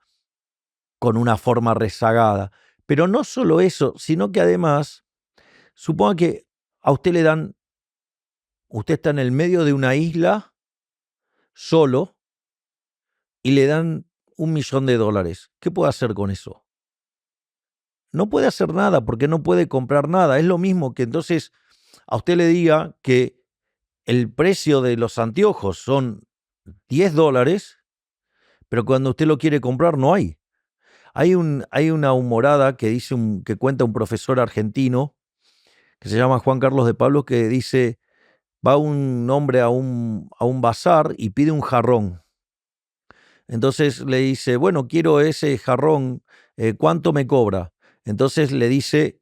con una forma rezagada. Pero no solo eso, sino que además, suponga que a usted le dan, usted está en el medio de una isla solo y le dan $1.000.000. ¿Qué puede hacer con eso? No puede hacer nada porque no puede comprar nada. Es lo mismo que entonces a usted le diga que el precio de los anteojos son $10, pero cuando usted lo quiere comprar no hay. Hay una humorada que dice que cuenta un profesor argentino que se llama Juan Carlos de Pablo, que dice: va un hombre a un bazar y pide un jarrón. Entonces le dice, bueno, quiero ese jarrón, ¿cuánto me cobra? Entonces le dice,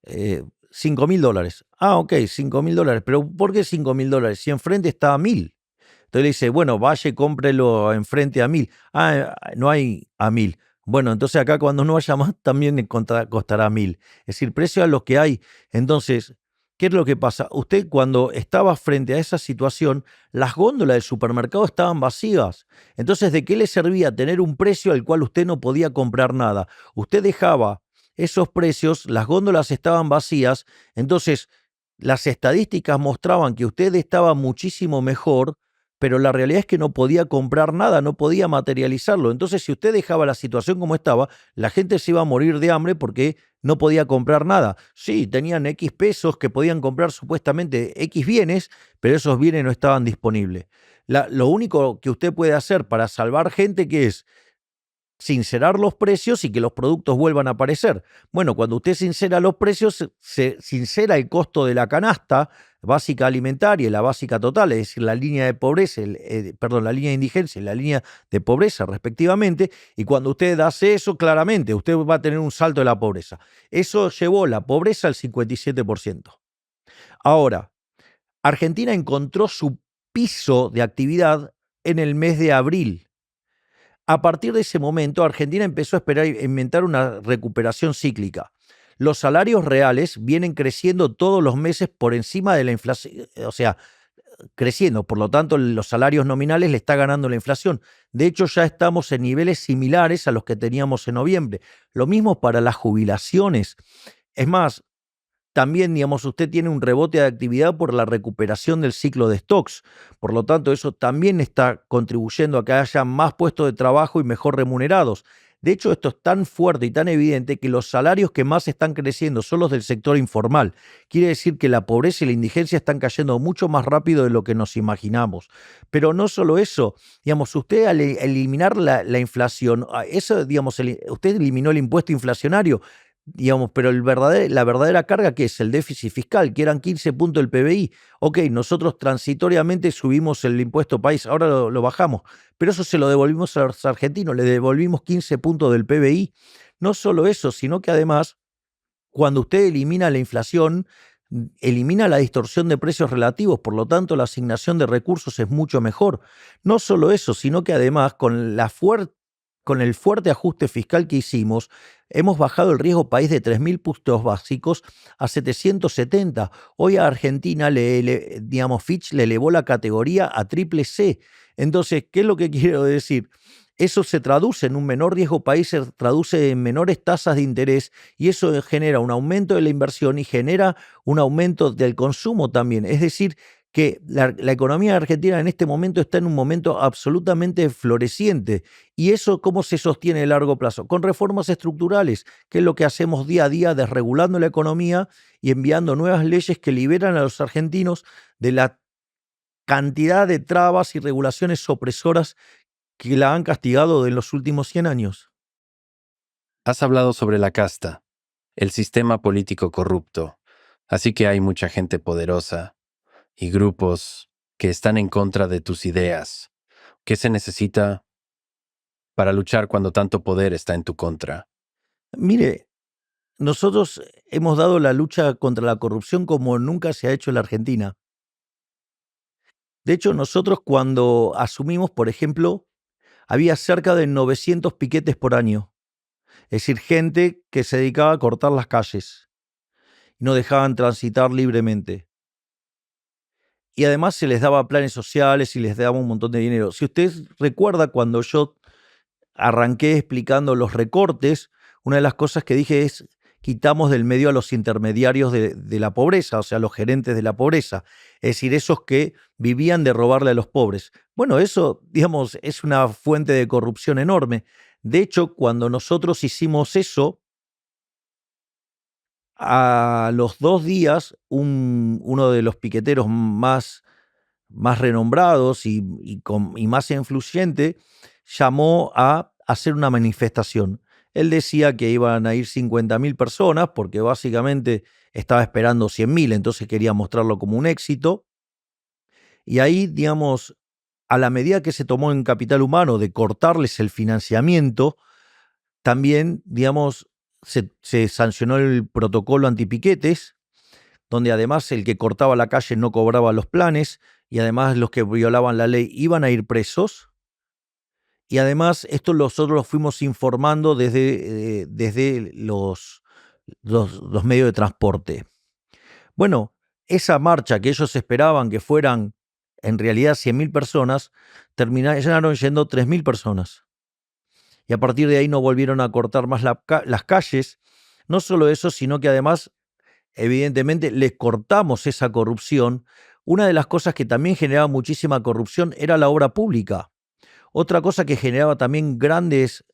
$5.000. Ah, ok, $5.000. Pero ¿por qué $5.000? Si enfrente está a 1.000. Entonces le dice, bueno, vaya y cómprelo enfrente a 1.000. Ah, no hay a 1.000. Bueno, entonces acá cuando no haya más también costará 1.000. Es decir, precio a los que hay. Entonces, ¿qué es lo que pasa? Usted cuando estaba frente a esa situación, las góndolas del supermercado estaban vacías. Entonces, ¿de qué le servía tener un precio al cual usted no podía comprar nada? Usted dejaba esos precios, las góndolas estaban vacías, entonces las estadísticas mostraban que usted estaba muchísimo mejor, pero la realidad es que no podía comprar nada, no podía materializarlo. Entonces, si usted dejaba la situación como estaba, la gente se iba a morir de hambre porque no podía comprar nada. Sí, tenían X pesos que podían comprar supuestamente X bienes, pero esos bienes no estaban disponibles. Lo único que usted puede hacer para salvar gente, que es sincerar los precios y que los productos vuelvan a aparecer. Bueno, cuando usted sincera los precios, se sincera el costo de la canasta básica alimentaria y la básica total, es decir, la línea de pobreza, la línea de indigencia y la línea de pobreza respectivamente, y cuando usted hace eso, claramente usted va a tener un salto de la pobreza. Eso llevó la pobreza al 57%. Ahora, Argentina encontró su piso de actividad en el mes de abril. A partir de ese momento, Argentina empezó a esperar e inventar una recuperación cíclica. Los salarios reales vienen creciendo todos los meses por encima de la inflación, o sea, creciendo. Por lo tanto, los salarios nominales le está ganando la inflación. De hecho, ya estamos en niveles similares a los que teníamos en noviembre. Lo mismo para las jubilaciones. Es más, también, digamos, usted tiene un rebote de actividad por la recuperación del ciclo de stocks. Por lo tanto, eso también está contribuyendo a que haya más puestos de trabajo y mejor remunerados. De hecho, esto es tan fuerte y tan evidente que los salarios que más están creciendo son los del sector informal. Quiere decir que la pobreza y la indigencia están cayendo mucho más rápido de lo que nos imaginamos. Pero no solo eso, digamos, usted al eliminar la inflación, eso, digamos, usted eliminó el impuesto inflacionario, digamos, pero la verdadera carga, que es el déficit fiscal, que eran 15 puntos del PBI. Ok, nosotros transitoriamente subimos el impuesto país, ahora lo bajamos, pero eso se lo devolvimos a los argentinos, le devolvimos 15 puntos del PBI. No solo eso, sino que además, cuando usted elimina la inflación, elimina la distorsión de precios relativos, por lo tanto la asignación de recursos es mucho mejor. No solo eso, sino que además con el fuerte ajuste fiscal que hicimos, hemos bajado el riesgo país de 3.000 puntos básicos a 770. Hoy a Argentina, digamos, Fitch le elevó la categoría a triple C. Entonces, ¿qué es lo que quiero decir? Eso se traduce en un menor riesgo país, se traduce en menores tasas de interés, y eso genera un aumento de la inversión y genera un aumento del consumo también. Es decir, que la economía argentina en este momento está en un momento absolutamente floreciente. ¿Y eso cómo se sostiene a largo plazo? Con reformas estructurales, que es lo que hacemos día a día, desregulando la economía y enviando nuevas leyes que liberan a los argentinos de la cantidad de trabas y regulaciones opresoras que la han castigado en los últimos 100 años. Has hablado sobre la casta, el sistema político corrupto, así que hay mucha gente poderosa y grupos que están en contra de tus ideas. ¿Qué se necesita para luchar cuando tanto poder está en tu contra? Mire, nosotros hemos dado la lucha contra la corrupción como nunca se ha hecho en la Argentina. De hecho, nosotros cuando asumimos, por ejemplo, había cerca de 900 piquetes por año. Es decir, gente que se dedicaba a cortar las calles y no dejaban transitar libremente. Y además se les daba planes sociales y les daba un montón de dinero. Si usted recuerda, cuando yo arranqué explicando los recortes, una de las cosas que dije es: quitamos del medio a los intermediarios de la pobreza, o sea, los gerentes de la pobreza, es decir, esos que vivían de robarle a los pobres. Bueno, eso, digamos, es una fuente de corrupción enorme. De hecho, cuando nosotros hicimos eso, a los 2 días, uno de los piqueteros más renombrados y más influyente llamó a hacer una manifestación. Él decía que iban a ir 50.000 personas porque básicamente estaba esperando 100.000, entonces quería mostrarlo como un éxito. Y ahí, digamos, a la medida que se tomó en Capital Humano de cortarles el financiamiento, también, digamos, se sancionó el protocolo antipiquetes, donde además el que cortaba la calle no cobraba los planes y además los que violaban la ley iban a ir presos. Y además esto nosotros lo fuimos informando desde los medios de transporte. Bueno, esa marcha que ellos esperaban que fueran en realidad 100.000 personas, terminaron yendo 3.000 personas. Y a partir de ahí no volvieron a cortar más las calles. No solo eso, sino que además, evidentemente, les cortamos esa corrupción. Una de las cosas que también generaba muchísima corrupción era la obra pública. Otra cosa que generaba también grandes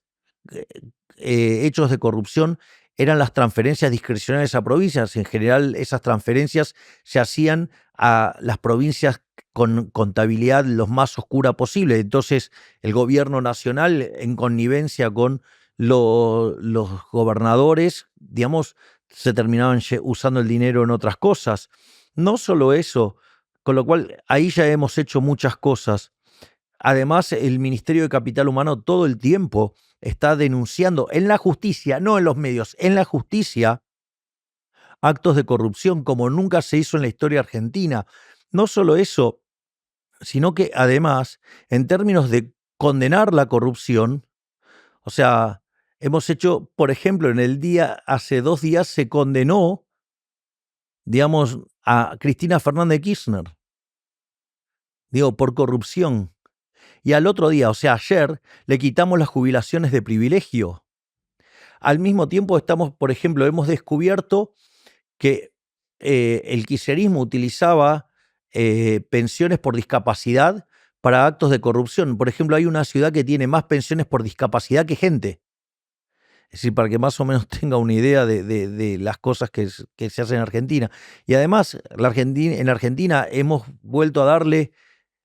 hechos de corrupción eran las transferencias discrecionales a provincias. En general, esas transferencias se hacían a las provincias con contabilidad lo más oscura posible. Entonces, el gobierno nacional, en connivencia con los gobernadores, digamos, se terminaban usando el dinero en otras cosas. No solo eso, con lo cual ahí ya hemos hecho muchas cosas. Además, el Ministerio de Capital Humano todo el tiempo está denunciando en la justicia, no en los medios, en la justicia, actos de corrupción como nunca se hizo en la historia argentina. No solo eso, sino que además, en términos de condenar la corrupción, o sea, hemos hecho, por ejemplo, hace 2 días se condenó, digamos, a Cristina Fernández de Kirchner, digo, por corrupción. Y al otro día, o sea, ayer, le quitamos las jubilaciones de privilegio. Al mismo tiempo por ejemplo, hemos descubierto que el kirchnerismo utilizaba pensiones por discapacidad para actos de corrupción. Por ejemplo, hay una ciudad que tiene más pensiones por discapacidad que gente. Es decir, para que más o menos tenga una idea de las cosas que se hacen en Argentina. Y además, en Argentina hemos vuelto a darle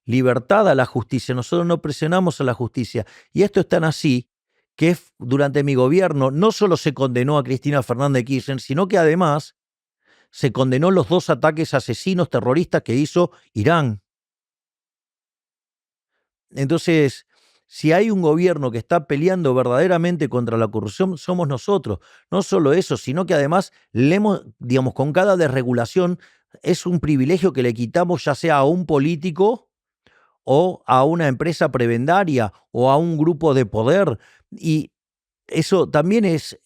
libertad a la justicia. Nosotros no presionamos a la justicia. Y esto es tan así que durante mi gobierno no solo se condenó a Cristina Fernández de Kirchner, sino que además se condenó los 2 ataques asesinos terroristas que hizo Irán. Entonces, si hay un gobierno que está peleando verdaderamente contra la corrupción, somos nosotros. No solo eso, sino que además digamos, con cada desregulación es un privilegio que le quitamos ya sea a un político o a una empresa prebendaria o a un grupo de poder. Y eso también es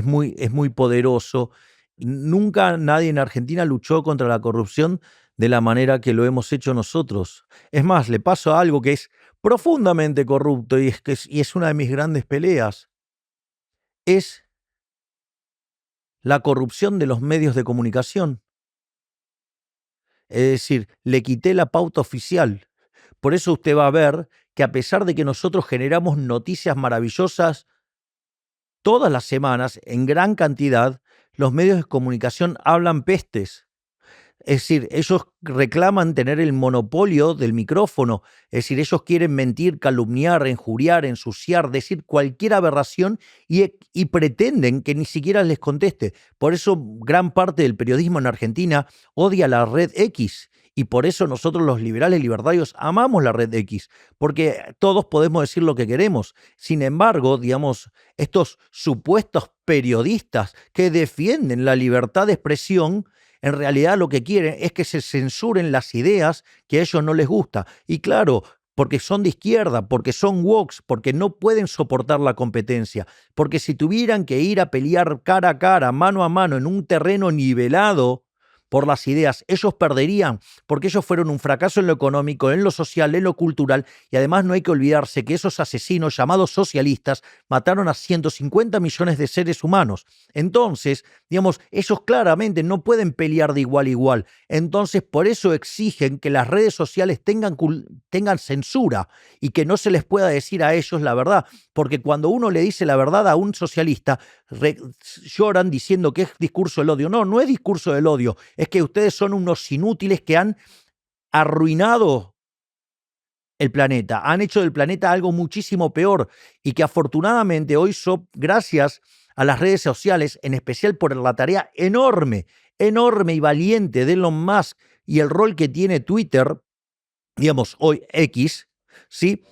muy poderoso. Nunca nadie en Argentina luchó contra la corrupción de la manera que lo hemos hecho nosotros. Es más, le paso a algo que es profundamente corrupto y es una de mis grandes peleas. Es la corrupción de los medios de comunicación. Es decir, le quité la pauta oficial. Por eso usted va a ver que, a pesar de que nosotros generamos noticias maravillosas todas las semanas, en gran cantidad, los medios de comunicación hablan pestes. Es decir, ellos reclaman tener el monopolio del micrófono. Es decir, ellos quieren mentir, calumniar, injuriar, ensuciar, decir cualquier aberración y pretenden que ni siquiera les conteste. Por eso gran parte del periodismo en Argentina odia la red X Y por eso nosotros los liberales libertarios amamos la red X, porque todos podemos decir lo que queremos. Sin embargo, digamos, estos supuestos periodistas que defienden la libertad de expresión, en realidad lo que quieren es que se censuren las ideas que a ellos no les gusta. Y claro, porque son de izquierda, porque son wokes, porque no pueden soportar la competencia, porque si tuvieran que ir a pelear cara a cara, mano a mano, en un terreno nivelado por las ideas, ellos perderían, porque ellos fueron un fracaso en lo económico, en lo social, en lo cultural, y además no hay que olvidarse que esos asesinos llamados socialistas mataron a 150 millones de seres humanos. Entonces, digamos, ellos claramente no pueden pelear de igual a igual. Entonces, por eso exigen que las redes sociales tengan censura y que no se les pueda decir a ellos la verdad, porque cuando uno le dice la verdad a un socialista, lloran diciendo que es discurso del odio. No, no es discurso del odio, es que ustedes son unos inútiles que han arruinado el planeta, han hecho del planeta algo muchísimo peor y que afortunadamente hoy son, gracias a las redes sociales, en especial por la tarea enorme y valiente de Elon Musk y el rol que tiene Twitter, digamos, hoy X, ¿sí?,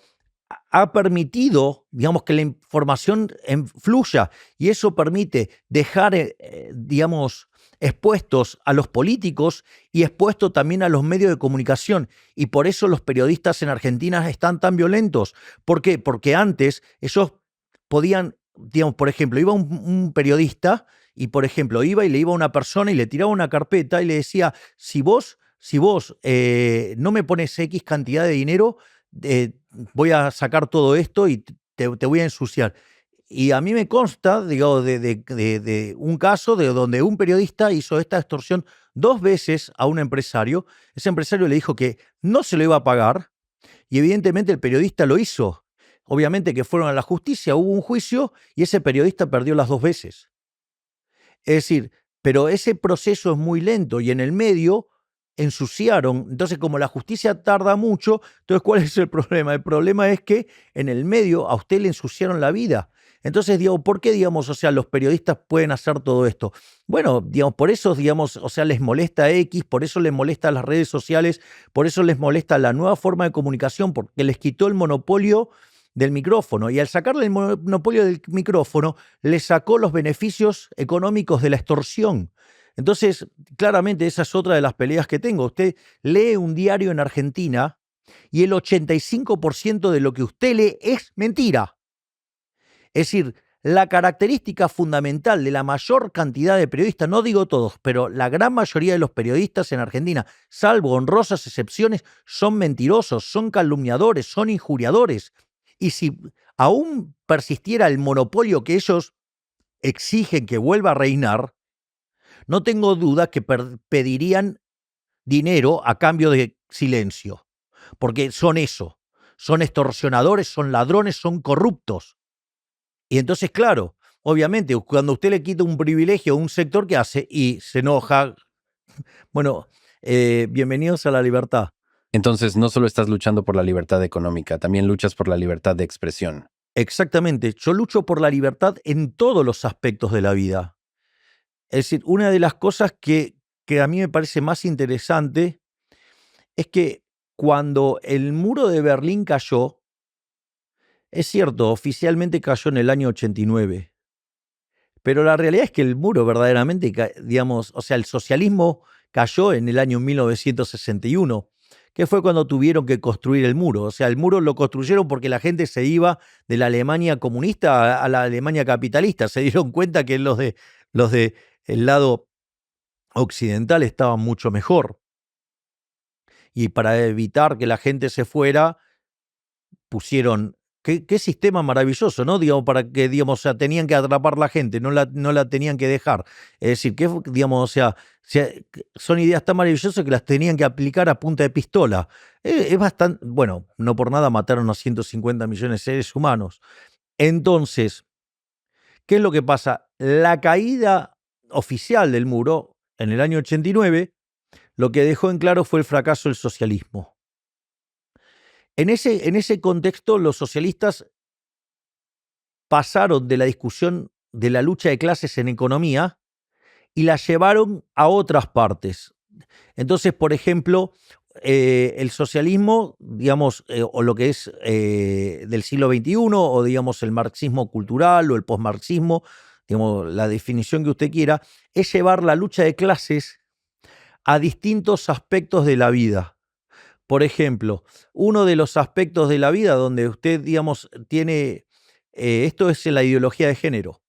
ha permitido, digamos, que la información fluya y eso permite dejar, digamos, expuestos a los políticos y expuesto también a los medios de comunicación. Y por eso los periodistas en Argentina están tan violentos. ¿Por qué? Porque antes ellos podían, digamos, por ejemplo, iba un periodista y, por ejemplo, iba y le iba a una persona y le tiraba una carpeta y le decía, si vos no me pones X cantidad de dinero, voy a sacar todo esto y te voy a ensuciar. Y a mí me consta, digo, de un caso de donde un periodista hizo esta extorsión 2 veces a un empresario. Ese empresario le dijo que no se lo iba a pagar y evidentemente el periodista lo hizo. Obviamente que fueron a la justicia, hubo un juicio y ese periodista perdió las 2 veces. Es decir, pero ese proceso es muy lento y en el medio ensuciaron. Entonces, como la justicia tarda mucho, entonces, ¿cuál es el problema? El problema es que en el medio a usted le ensuciaron la vida. Entonces, digo, ¿por qué, digamos, o sea, los periodistas pueden hacer todo esto? Bueno, digamos, por eso, digamos, o sea, les molesta X, por eso les molesta las redes sociales, por eso les molesta la nueva forma de comunicación, porque les quitó el monopolio del micrófono. Y al sacarle el monopolio del micrófono, le sacó los beneficios económicos de la extorsión. Entonces, claramente esa es otra de las peleas que tengo. Usted lee un diario en Argentina y el 85% de lo que usted lee es mentira. Es decir, la característica fundamental de la mayor cantidad de periodistas, no digo todos, pero la gran mayoría de los periodistas en Argentina, salvo honrosas excepciones, son mentirosos, son calumniadores, son injuriadores. Y si aún persistiera el monopolio que ellos exigen que vuelva a reinar, no tengo duda que pedirían dinero a cambio de silencio, porque son eso, son extorsionadores, son ladrones, son corruptos. Y entonces, claro, obviamente, cuando usted le quita un privilegio a un sector, ¿qué hace? Y se enoja. Bueno, bienvenidos a la libertad. Entonces, no solo estás luchando por la libertad económica, también luchas por la libertad de expresión. Exactamente, yo lucho por la libertad en todos los aspectos de la vida. Es decir, una de las cosas que a mí me parece más interesante es que cuando el muro de Berlín cayó, es cierto, oficialmente cayó en el año 89, pero la realidad es que el muro verdaderamente, digamos, o sea, el socialismo cayó en el año 1961, que fue cuando tuvieron que construir el muro. O sea, el muro lo construyeron porque la gente se iba de la Alemania comunista a la Alemania capitalista. Se dieron cuenta que los de el lado occidental estaban mucho mejor. Y para evitar que la gente se fuera, pusieron, qué sistema maravilloso, ¿no? Digamos, para que, digamos, o sea, tenían que atrapar la gente, no la tenían que dejar. Es decir, que, digamos, o sea, son ideas tan maravillosas que las tenían que aplicar a punta de pistola. Es bastante, bueno, no por nada mataron a 150 millones de seres humanos. Entonces, ¿qué es lo que pasa? La caída oficial del muro en el año 89, lo que dejó en claro fue el fracaso del socialismo. En ese contexto, los socialistas pasaron de la discusión de la lucha de clases en economía y la llevaron a otras partes. Entonces, por ejemplo, el socialismo, digamos, o lo que es del siglo XXI, o digamos el marxismo cultural o el posmarxismo, digamos, la definición que usted quiera, es llevar la lucha de clases a distintos aspectos de la vida. Por ejemplo, uno de los aspectos de la vida donde usted, digamos, tiene, esto es la ideología de género.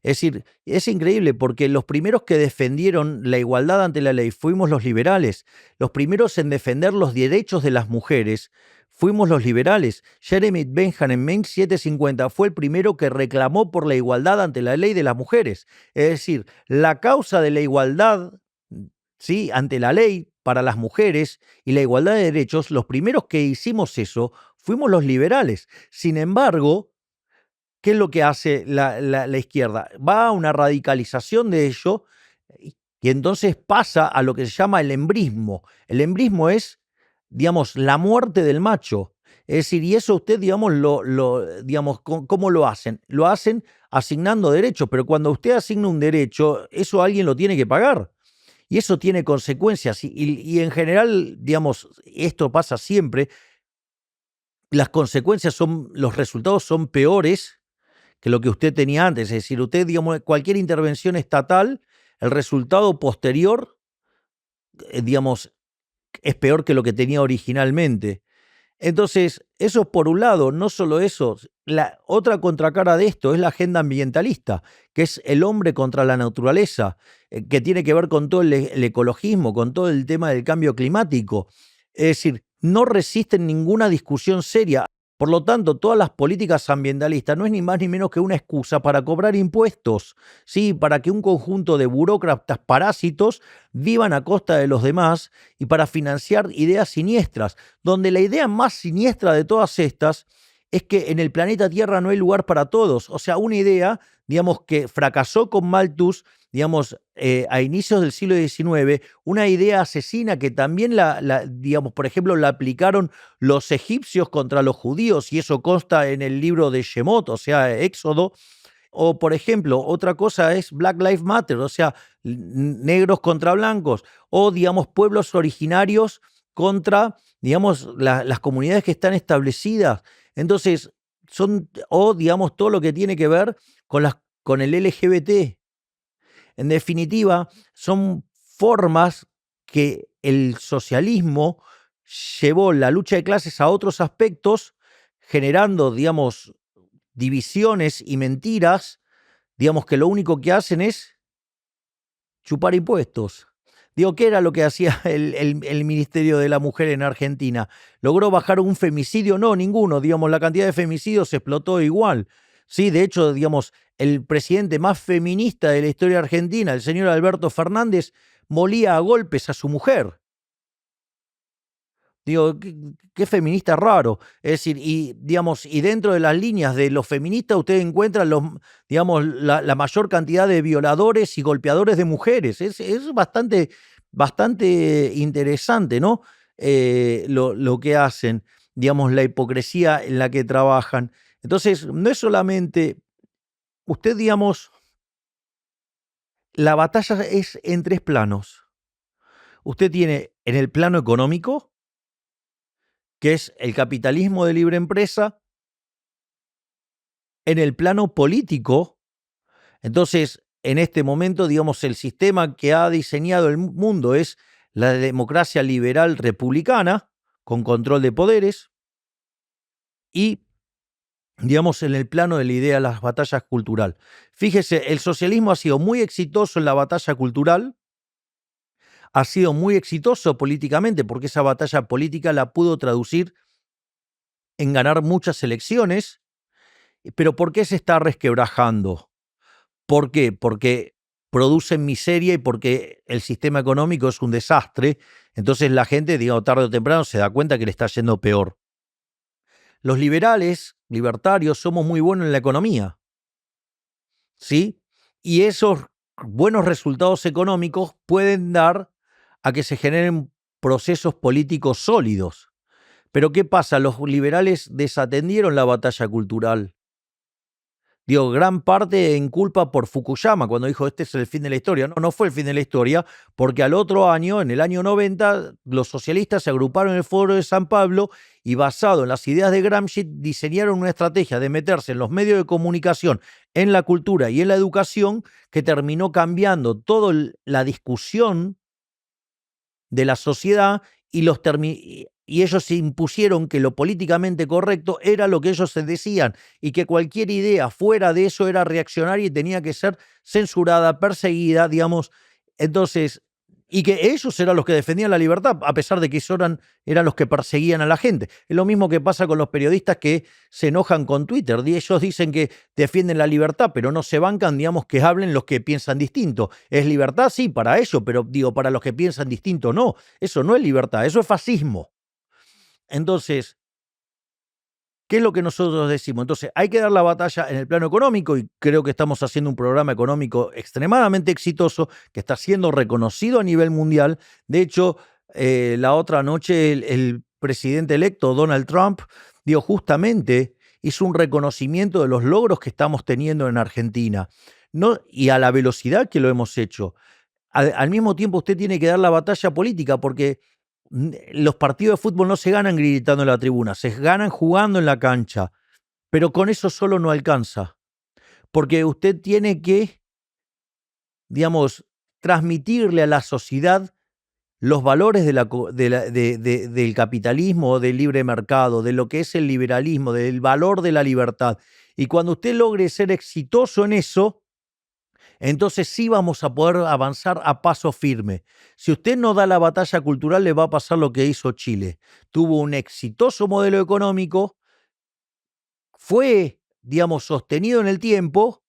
Es decir, es increíble porque los primeros que defendieron la igualdad ante la ley fuimos los liberales. Los primeros en defender los derechos de las mujeres fuimos los liberales. Jeremy Bentham en 1750 fue el primero que reclamó por la igualdad ante la ley de las mujeres. Es decir, la causa de la igualdad, ¿sí?, ante la ley para las mujeres y la igualdad de derechos, los primeros que hicimos eso fuimos los liberales. Sin embargo, ¿qué es lo que hace la izquierda? Va a una radicalización de ello y entonces pasa a lo que se llama el embrismo. El embrismo es, digamos, la muerte del macho. Es decir, y eso usted, digamos, digamos, ¿cómo lo hacen? Lo hacen asignando derechos, pero cuando usted asigna un derecho, eso alguien lo tiene que pagar. Y eso tiene consecuencias. Y en general, digamos, esto pasa siempre. Las consecuencias son, los resultados son peores que lo que usted tenía antes. Es decir, usted, digamos, cualquier intervención estatal, el resultado posterior, digamos, es peor que lo que tenía originalmente. Entonces, eso por un lado. No solo eso, la otra contracara de esto es la agenda ambientalista, que es el hombre contra la naturaleza, que tiene que ver con todo el ecologismo, con todo el tema del cambio climático. Es decir, no resisten ninguna discusión seria. Por lo tanto, todas las políticas ambientalistas no es ni más ni menos que una excusa para cobrar impuestos, ¿sí?, para que un conjunto de burócratas parásitos vivan a costa de los demás y para financiar ideas siniestras, donde la idea más siniestra de todas estas es que en el planeta Tierra no hay lugar para todos. O sea, una idea, digamos, que fracasó con Malthus, digamos, a inicios del siglo XIX, una idea asesina que también digamos, por ejemplo, la aplicaron los egipcios contra los judíos, y eso consta en el libro de Shemot, o sea, Éxodo. O, por ejemplo, otra cosa es Black Lives Matter, o sea, negros contra blancos, o, digamos, pueblos originarios contra, digamos, las comunidades que están establecidas. Entonces, o, digamos, todo lo que tiene que ver con el LGBT. En definitiva, son formas que el socialismo llevó la lucha de clases a otros aspectos, generando, digamos, divisiones y mentiras, digamos, que lo único que hacen es chupar impuestos. Digo, ¿qué era lo que hacía el Ministerio de la Mujer en Argentina? ¿Logró bajar un femicidio? No, ninguno. Digamos, la cantidad de femicidios explotó igual. Sí, de hecho, digamos, el presidente más feminista de la historia argentina, el señor Alberto Fernández, molía a golpes a su mujer. Digo, qué feminista raro. Es decir, y digamos, y dentro de las líneas de los feministas usted encuentra digamos, la mayor cantidad de violadores y golpeadores de mujeres. Es bastante interesante, ¿no? Lo que hacen, digamos, la hipocresía en la que trabajan. Entonces, no es solamente, usted, digamos, la batalla es en tres planos. Usted tiene en el plano económico, que es el capitalismo de libre empresa. En el plano político, entonces, en este momento, digamos, el sistema que ha diseñado el mundo es la democracia liberal republicana, con control de poderes, y, digamos, en el plano de la idea de las batallas cultural. Fíjese, el socialismo ha sido muy exitoso en la batalla cultural, ha sido muy exitoso políticamente, porque esa batalla política la pudo traducir en ganar muchas elecciones. Pero ¿por qué se está resquebrajando? ¿Por qué? Porque producen miseria y porque el sistema económico es un desastre. Entonces la gente, digamos, tarde o temprano se da cuenta que le está yendo peor. Los liberales, libertarios, somos muy buenos en la economía, ¿sí? Y esos buenos resultados económicos pueden dar a que se generen procesos políticos sólidos. Pero ¿qué pasa? Los liberales desatendieron la batalla cultural. Digo, gran parte en culpa por Fukuyama, cuando dijo este es el fin de la historia. No, no fue el fin de la historia, porque al otro año, en el año 90, los socialistas se agruparon en el Foro de San Pablo y basado en las ideas de Gramsci diseñaron una estrategia de meterse en los medios de comunicación, en la cultura y en la educación que terminó cambiando toda la discusión de la sociedad y ellos se impusieron que lo políticamente correcto era lo que ellos se decían y que cualquier idea fuera de eso era reaccionaria y tenía que ser censurada, perseguida, digamos. Entonces, y que ellos eran los que defendían la libertad, a pesar de que eran los que perseguían a la gente. Es lo mismo que pasa con los periodistas que se enojan con Twitter. Ellos dicen que defienden la libertad, pero no se bancan, digamos, que hablen los que piensan distinto. ¿Es libertad? Sí, para ellos, pero digo, para los que piensan distinto, no. Eso no es libertad, eso es fascismo. Entonces, ¿qué es lo que nosotros decimos? Entonces, hay que dar la batalla en el plano económico y creo que estamos haciendo un programa económico extremadamente exitoso que está siendo reconocido a nivel mundial. De hecho, la otra noche el presidente electo, Donald Trump, hizo un reconocimiento de los logros que estamos teniendo en Argentina, ¿no? Y a la velocidad que lo hemos hecho. Al mismo tiempo, usted tiene que dar la batalla política porque los partidos de fútbol no se ganan gritando en la tribuna, se ganan jugando en la cancha. Pero con eso solo no alcanza. Porque usted tiene que, digamos, transmitirle a la sociedad los valores del capitalismo, del libre mercado, de lo que es el liberalismo, del valor de la libertad. Y cuando usted logre ser exitoso en eso, entonces sí vamos a poder avanzar a paso firme. Si usted no da la batalla cultural, le va a pasar lo que hizo Chile. Tuvo un exitoso modelo económico, fue, digamos, sostenido en el tiempo,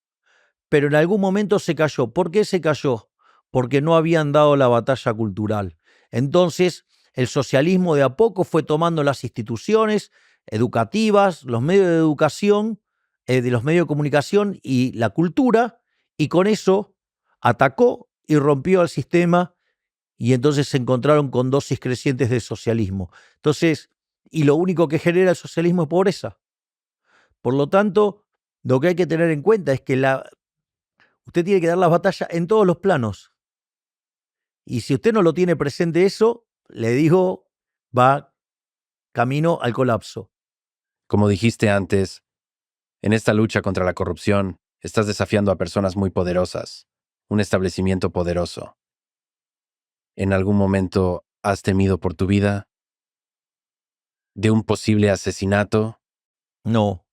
pero en algún momento se cayó. ¿Por qué se cayó? Porque no habían dado la batalla cultural. Entonces, el socialismo de a poco fue tomando las instituciones educativas, los medios de educación, de los medios de comunicación y la cultura, y con eso atacó y rompió al sistema, y entonces se encontraron con dosis crecientes de socialismo. Entonces, y lo único que genera el socialismo es pobreza. Por lo tanto, lo que hay que tener en cuenta es que usted tiene que dar la batalla en todos los planos. Y si usted no lo tiene presente eso, le digo, va camino al colapso. Como dijiste antes, en esta lucha contra la corrupción, estás desafiando a personas muy poderosas, un establecimiento poderoso. ¿En algún momento has temido por tu vida? ¿De un posible asesinato? No.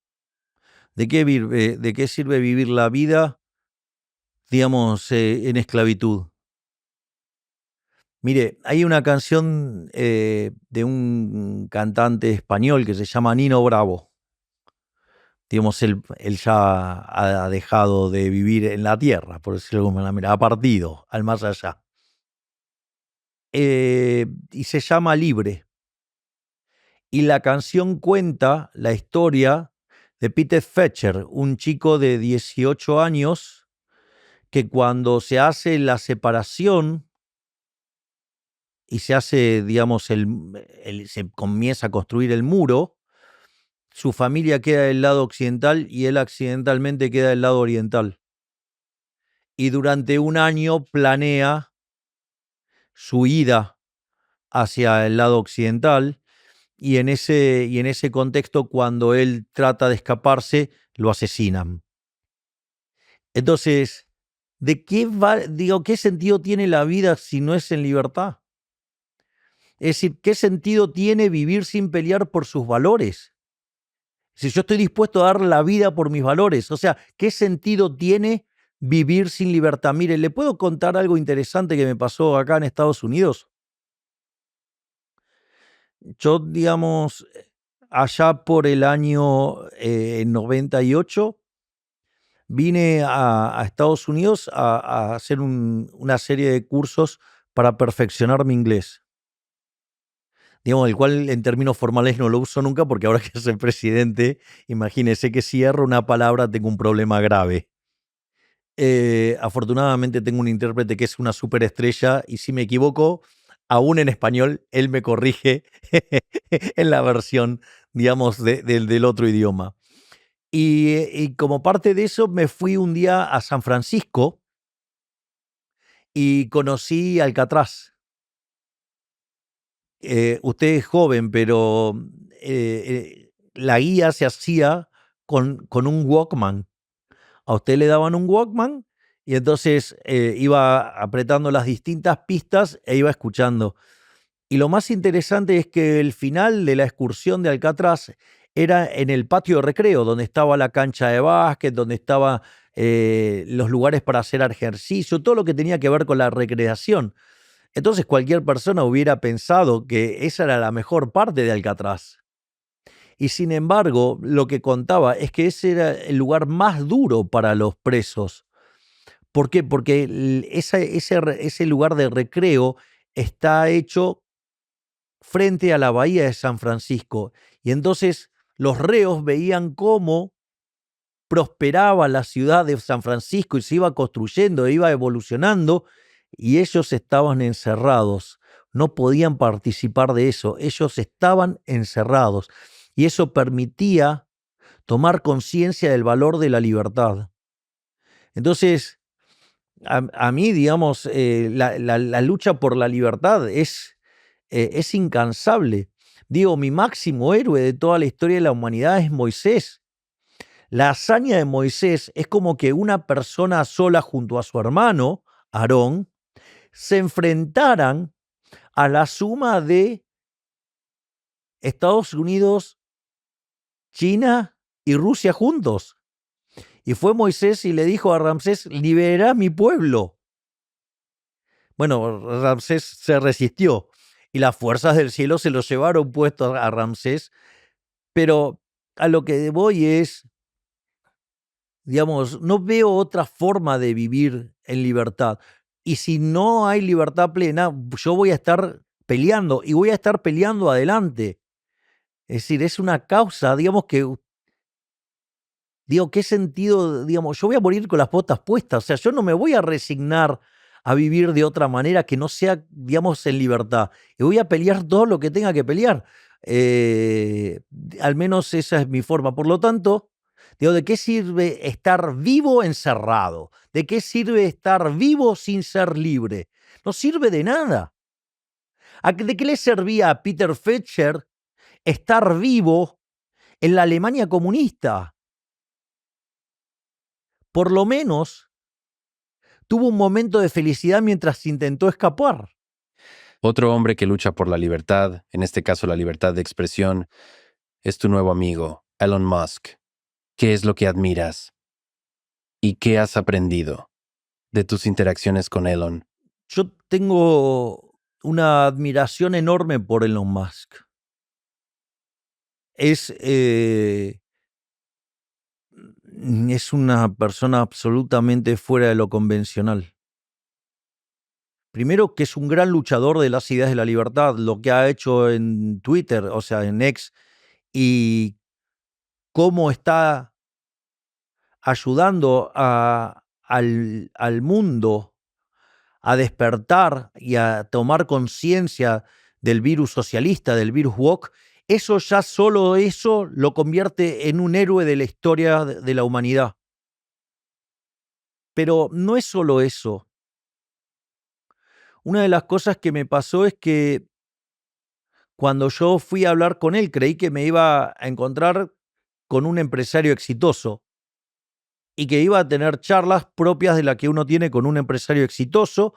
¿De qué sirve vivir la vida, digamos, en esclavitud? Mire, hay una canción de un cantante español que se llama Nino Bravo. Digamos, él ya ha dejado de vivir en la tierra, por decirlo de alguna manera, ha partido al más allá. Y se llama Libre. Y la canción cuenta la historia de Peter Fetcher, un chico de 18 años que cuando se hace la separación y se hace, digamos, se comienza a construir el muro, su familia queda del lado occidental y él accidentalmente queda del lado oriental. Y durante un año planea su ida hacia el lado occidental y en ese contexto, cuando él trata de escaparse, lo asesinan. Entonces, ¿qué sentido tiene la vida si no es en libertad? Es decir, ¿qué sentido tiene vivir sin pelear por sus valores? Si yo estoy dispuesto a dar la vida por mis valores, o sea, ¿qué sentido tiene vivir sin libertad? Mire, ¿le puedo contar algo interesante que me pasó acá en Estados Unidos? Yo, digamos, allá por el año 98, vine a Estados Unidos a hacer una serie de cursos para perfeccionar mi inglés. Digamos, el cual en términos formales no lo uso nunca porque ahora que soy presidente, imagínese que si erro una palabra tengo un problema grave. Afortunadamente tengo un intérprete que es una superestrella y si me equivoco, aún en español, él me corrige en la versión, digamos, del otro idioma. Y como parte de eso me fui un día a San Francisco y conocí Alcatraz. Usted es joven, pero la guía se hacía con un Walkman. A usted le daban un Walkman y entonces iba apretando las distintas pistas e iba escuchando. Y lo más interesante es que el final de la excursión de Alcatraz era en el patio de recreo, donde estaba la cancha de básquet, donde estaban los lugares para hacer ejercicio, todo lo que tenía que ver con la recreación. Entonces cualquier persona hubiera pensado que esa era la mejor parte de Alcatraz. Y sin embargo, lo que contaba es que ese era el lugar más duro para los presos. ¿Por qué? Porque ese lugar de recreo está hecho frente a la bahía de San Francisco. Y entonces los reos veían cómo prosperaba la ciudad de San Francisco y se iba construyendo, iba evolucionando, y ellos estaban encerrados. No podían participar de eso. Ellos estaban encerrados. Y eso permitía tomar conciencia del valor de la libertad. Entonces, a mí, digamos, la lucha por la libertad es incansable. Digo, mi máximo héroe de toda la historia de la humanidad es Moisés. La hazaña de Moisés es como que una persona sola junto a su hermano, Aarón, se enfrentaran a la suma de Estados Unidos, China y Rusia juntos. Y fue Moisés y le dijo a Ramsés: liberá mi pueblo. Bueno, Ramsés se resistió y las fuerzas del cielo se lo llevaron puesto a Ramsés. Pero a lo que voy es, digamos, no veo otra forma de vivir en libertad. Y si no hay libertad plena, yo voy a estar peleando y voy a estar peleando adelante. Es decir, es una causa, digamos, que digo, ¿qué sentido? Digamos, yo voy a morir con las botas puestas. O sea, yo no me voy a resignar a vivir de otra manera que no sea, digamos, en libertad. Y voy a pelear todo lo que tenga que pelear. Eh, Al menos esa es mi forma. Por lo tanto, digo, ¿de qué sirve estar vivo encerrado? ¿De qué sirve estar vivo sin ser libre? No sirve de nada. ¿De qué le servía a Peter Fetcher estar vivo en la Alemania comunista? Por lo menos tuvo un momento de felicidad mientras intentó escapar. Otro hombre que lucha por la libertad, en este caso la libertad de expresión, es tu nuevo amigo, Elon Musk. ¿Qué es lo que admiras? ¿Y qué has aprendido de tus interacciones con Elon? Yo tengo una admiración enorme por Elon Musk. Es una persona absolutamente fuera de lo convencional. Primero, que es un gran luchador de las ideas de la libertad, lo que ha hecho en Twitter, o sea, en X, y cómo está ayudando al mundo a despertar y a tomar conciencia del virus socialista, del virus woke. Eso ya solo eso lo convierte en un héroe de la historia de la humanidad. Pero no es solo eso. Una de las cosas que me pasó es que cuando yo fui a hablar con él, creí que me iba a encontrar con un empresario exitoso y que iba a tener charlas propias de la que uno tiene con un empresario exitoso,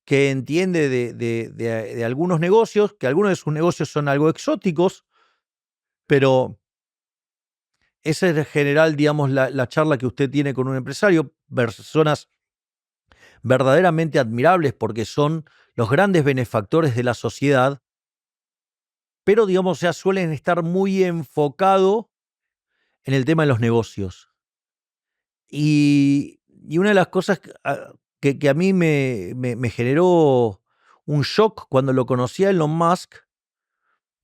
que entiende de algunos negocios, que algunos de sus negocios son algo exóticos, pero esa es en general, digamos, la charla que usted tiene con un empresario, personas verdaderamente admirables porque son los grandes benefactores de la sociedad, pero, digamos, ya suelen estar muy enfocados en el tema de los negocios. Y una de las cosas que a mí me generó un shock cuando lo conocí a Elon Musk.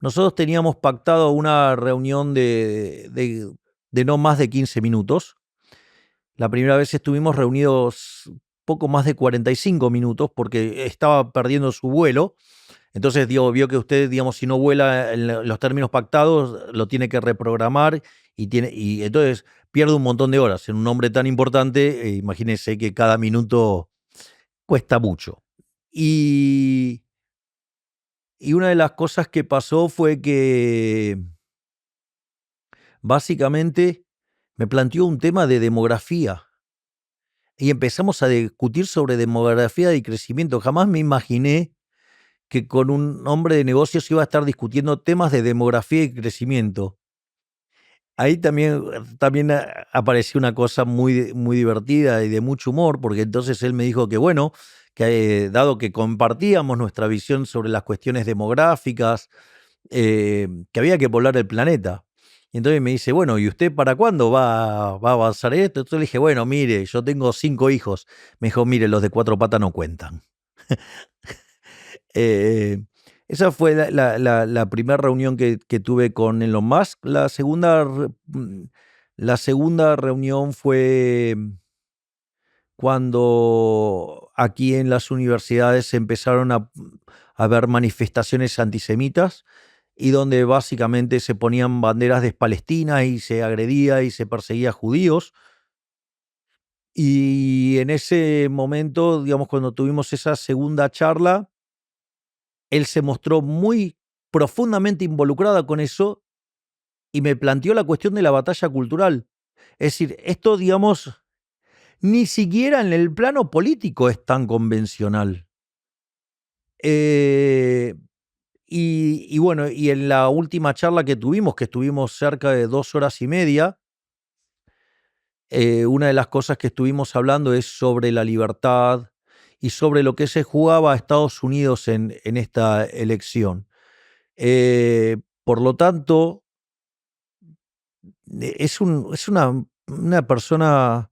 Nosotros teníamos pactado una reunión de no más de 15 minutos. La primera vez estuvimos reunidos poco más de 45 minutos porque estaba perdiendo su vuelo. Entonces, vio que usted, digamos, si no vuela en los términos pactados, lo tiene que reprogramar y entonces pierde un montón de horas en un nombre tan importante. Imagínense que cada minuto cuesta mucho. Y una de las cosas que pasó fue que básicamente me planteó un tema de demografía y empezamos a discutir sobre demografía y crecimiento. Jamás me imaginé que con un hombre de negocios iba a estar discutiendo temas de demografía y crecimiento. Ahí también apareció una cosa muy, muy divertida y de mucho humor, porque entonces él me dijo que bueno, que dado que compartíamos nuestra visión sobre las cuestiones demográficas, que había que poblar el planeta. Y entonces me dice, bueno, ¿y usted para cuándo va a avanzar esto? Entonces le dije, bueno, mire, yo tengo 5 hijos. Me dijo, mire, los de 4 patas no cuentan. Eh, Esa fue la primera reunión que tuve con Elon Musk. La segunda reunión fue cuando aquí en las universidades empezaron a haber manifestaciones antisemitas y donde básicamente se ponían banderas de Palestina y se agredía y se perseguía a judíos. Y en ese momento, digamos, cuando tuvimos esa segunda charla, él se mostró muy profundamente involucrada con eso y me planteó la cuestión de la batalla cultural. Es decir, esto, digamos, ni siquiera en el plano político es tan convencional. Eh, y bueno, y en la última charla que estuvimos cerca de 2 horas y media, una de las cosas que estuvimos hablando es sobre la libertad y sobre lo que se jugaba a Estados Unidos en esta elección. Por lo tanto, es una persona,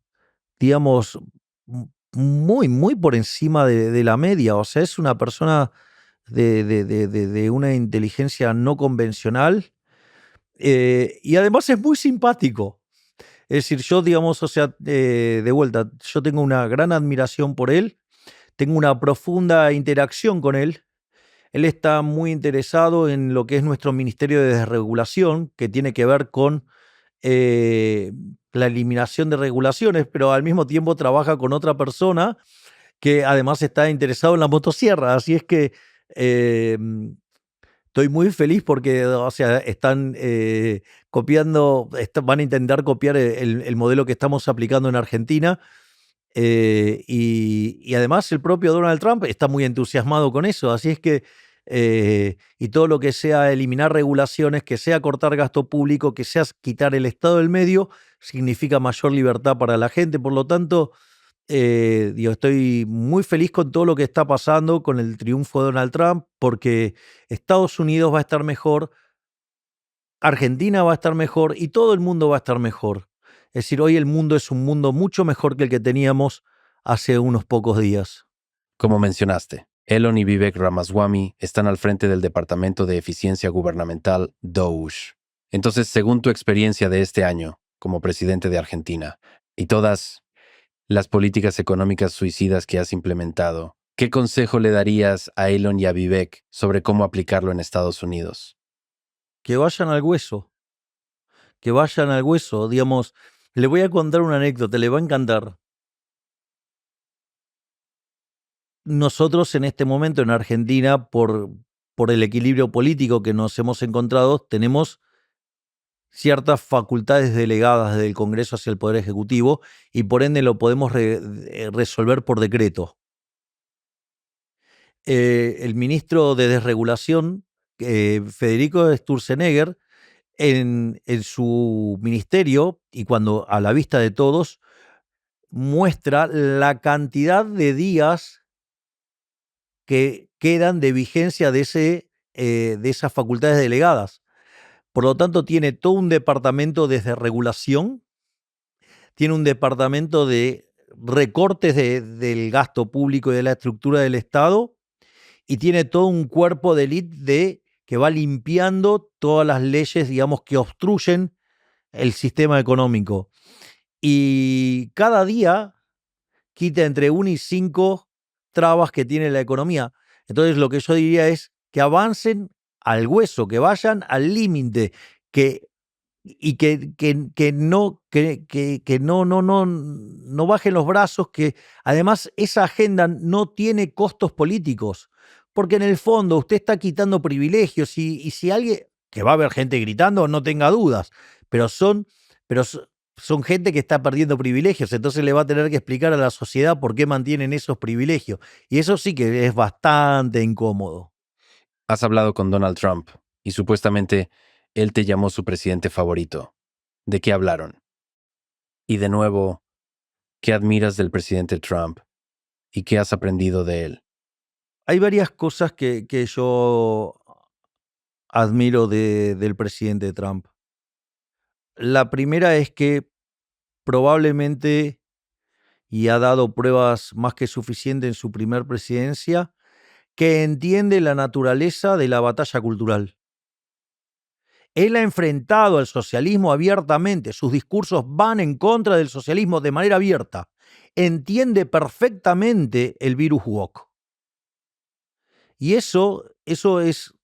digamos, muy, muy por encima de la media. O sea, es una persona de una inteligencia no convencional, y además es muy simpático. Es decir, yo, digamos, o sea, de vuelta, yo tengo una gran admiración por él, tengo una profunda interacción con él. Él está muy interesado en lo que es nuestro Ministerio de Desregulación, que tiene que ver con eh, la eliminación de regulaciones, pero al mismo tiempo trabaja con otra persona que además está interesado en la motosierra. Así es que eh, estoy muy feliz porque, o sea, están copiando, van a intentar copiar el modelo que estamos aplicando en Argentina. Y además el propio Donald Trump está muy entusiasmado con eso. Así es que, y todo lo que sea eliminar regulaciones, que sea cortar gasto público, que sea quitar el Estado del medio, significa mayor libertad para la gente. Por lo tanto, digo, estoy muy feliz con todo lo que está pasando, con el triunfo de Donald Trump, porque Estados Unidos va a estar mejor, Argentina va a estar mejor y todo el mundo va a estar mejor. Es decir, hoy el mundo es un mundo mucho mejor que el que teníamos hace unos pocos días. Como mencionaste, Elon y Vivek Ramaswamy están al frente del Departamento de Eficiencia Gubernamental DOGE. Entonces, según tu experiencia de este año como presidente de Argentina y todas las políticas económicas suicidas que has implementado, ¿qué consejo le darías a Elon y a Vivek sobre cómo aplicarlo en Estados Unidos? Que vayan al hueso, que vayan al hueso. Digamos, le voy a contar una anécdota, le va a encantar. Nosotros en este momento en Argentina, por el equilibrio político que nos hemos encontrado, tenemos ciertas facultades delegadas del Congreso hacia el Poder Ejecutivo y por ende lo podemos resolver por decreto. El ministro de Desregulación, Federico Sturzenegger, en su ministerio y cuando a la vista de todos, muestra la cantidad de días que quedan de vigencia de esas facultades delegadas. Por lo tanto, tiene todo un departamento de desregulación, tiene un departamento de recortes del gasto público y de la estructura del Estado, y tiene todo un cuerpo de élite que va limpiando todas las leyes, digamos, que obstruyen el sistema económico. Y cada día quita entre 1 y 5 trabas que tiene la economía. Entonces, lo que yo diría es que avancen al hueso, que vayan al límite, que y que no bajen los brazos, que además esa agenda no tiene costos políticos, porque en el fondo usted está quitando privilegios y si alguien, que va a haber gente gritando, no tenga dudas, pero son gente que está perdiendo privilegios, entonces le va a tener que explicar a la sociedad por qué mantienen esos privilegios. Y eso sí que es bastante incómodo. Has hablado con Donald Trump y supuestamente él te llamó su presidente favorito. ¿De qué hablaron? Y de nuevo, ¿qué admiras del presidente Trump y qué has aprendido de él? Hay varias cosas que yo admiro del presidente Trump. La primera es que probablemente, y ha dado pruebas más que suficientes en su primer presidencia, que entiende la naturaleza de la batalla cultural. Él ha enfrentado al socialismo abiertamente, sus discursos van en contra del socialismo de manera abierta. Entiende perfectamente el virus woke. Y eso es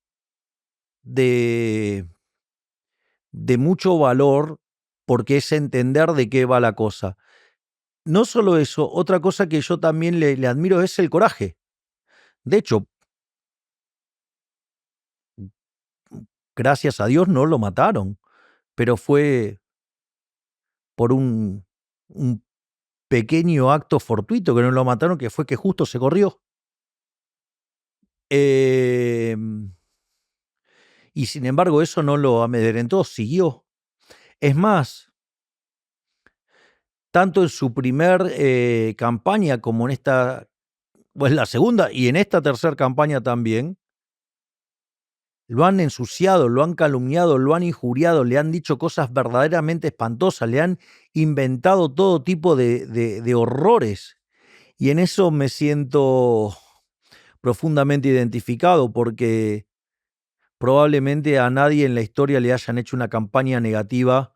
de, de mucho valor porque es entender de qué va la cosa. No solo eso, otra cosa que yo también le admiro es el coraje. De hecho, gracias a Dios no lo mataron, pero fue por un pequeño acto fortuito que no lo mataron, que fue que justo se corrió. Eh, y sin embargo, eso no lo amedrentó, siguió. Es más, tanto en su primer campaña como en esta, pues la segunda y en esta tercera campaña también, lo han ensuciado, lo han calumniado, lo han injuriado, le han dicho cosas verdaderamente espantosas, le han inventado todo tipo de horrores. Y en eso me siento profundamente identificado porque probablemente a nadie en la historia le hayan hecho una campaña negativa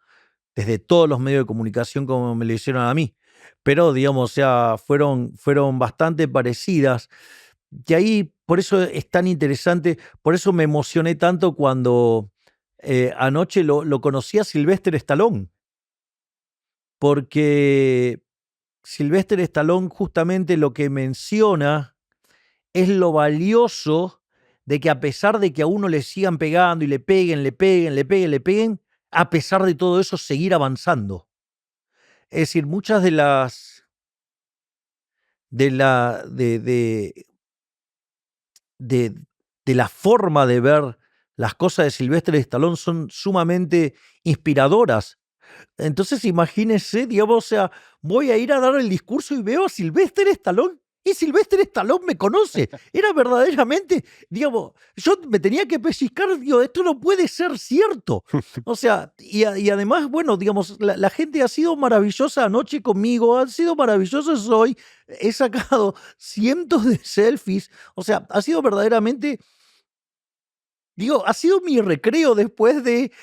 desde todos los medios de comunicación como me lo hicieron a mí. Pero, digamos, o sea, fueron bastante parecidas. Y ahí, por eso es tan interesante, por eso me emocioné tanto cuando anoche lo conocí a Sylvester Stallone, porque Sylvester Stallone justamente lo que menciona es lo valioso de que a pesar de que a uno le sigan pegando y le peguen, le peguen, le peguen, le peguen, a pesar de todo eso, seguir avanzando. Es decir, muchas de la, de, de la forma de ver las cosas de Sylvester Stallone son sumamente inspiradoras. Entonces imagínense, digamos, o sea, voy a ir a dar el discurso y veo a Sylvester Stallone. Y Sylvester Stallone me conoce. Era verdaderamente, digamos, yo me tenía que pellizcar, digo, esto no puede ser cierto. O sea, y además, bueno, digamos, la gente ha sido maravillosa anoche conmigo, han sido maravillosos hoy. He sacado cientos de selfies. O sea, ha sido verdaderamente, digo, ha sido mi recreo después de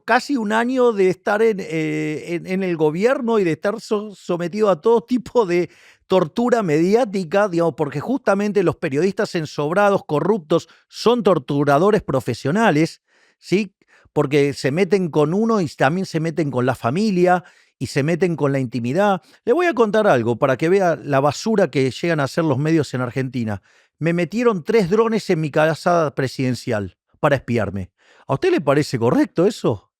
casi un año de estar en el gobierno y de estar sometido a todo tipo de tortura mediática, digamos, porque justamente los periodistas ensobrados, corruptos, son torturadores profesionales, ¿sí? Porque se meten con uno y también se meten con la familia y se meten con la intimidad. Le voy a contar algo para que vea la basura que llegan a hacer los medios en Argentina. Me metieron 3 drones en mi casa presidencial para espiarme. ¿A usted le parece correcto eso?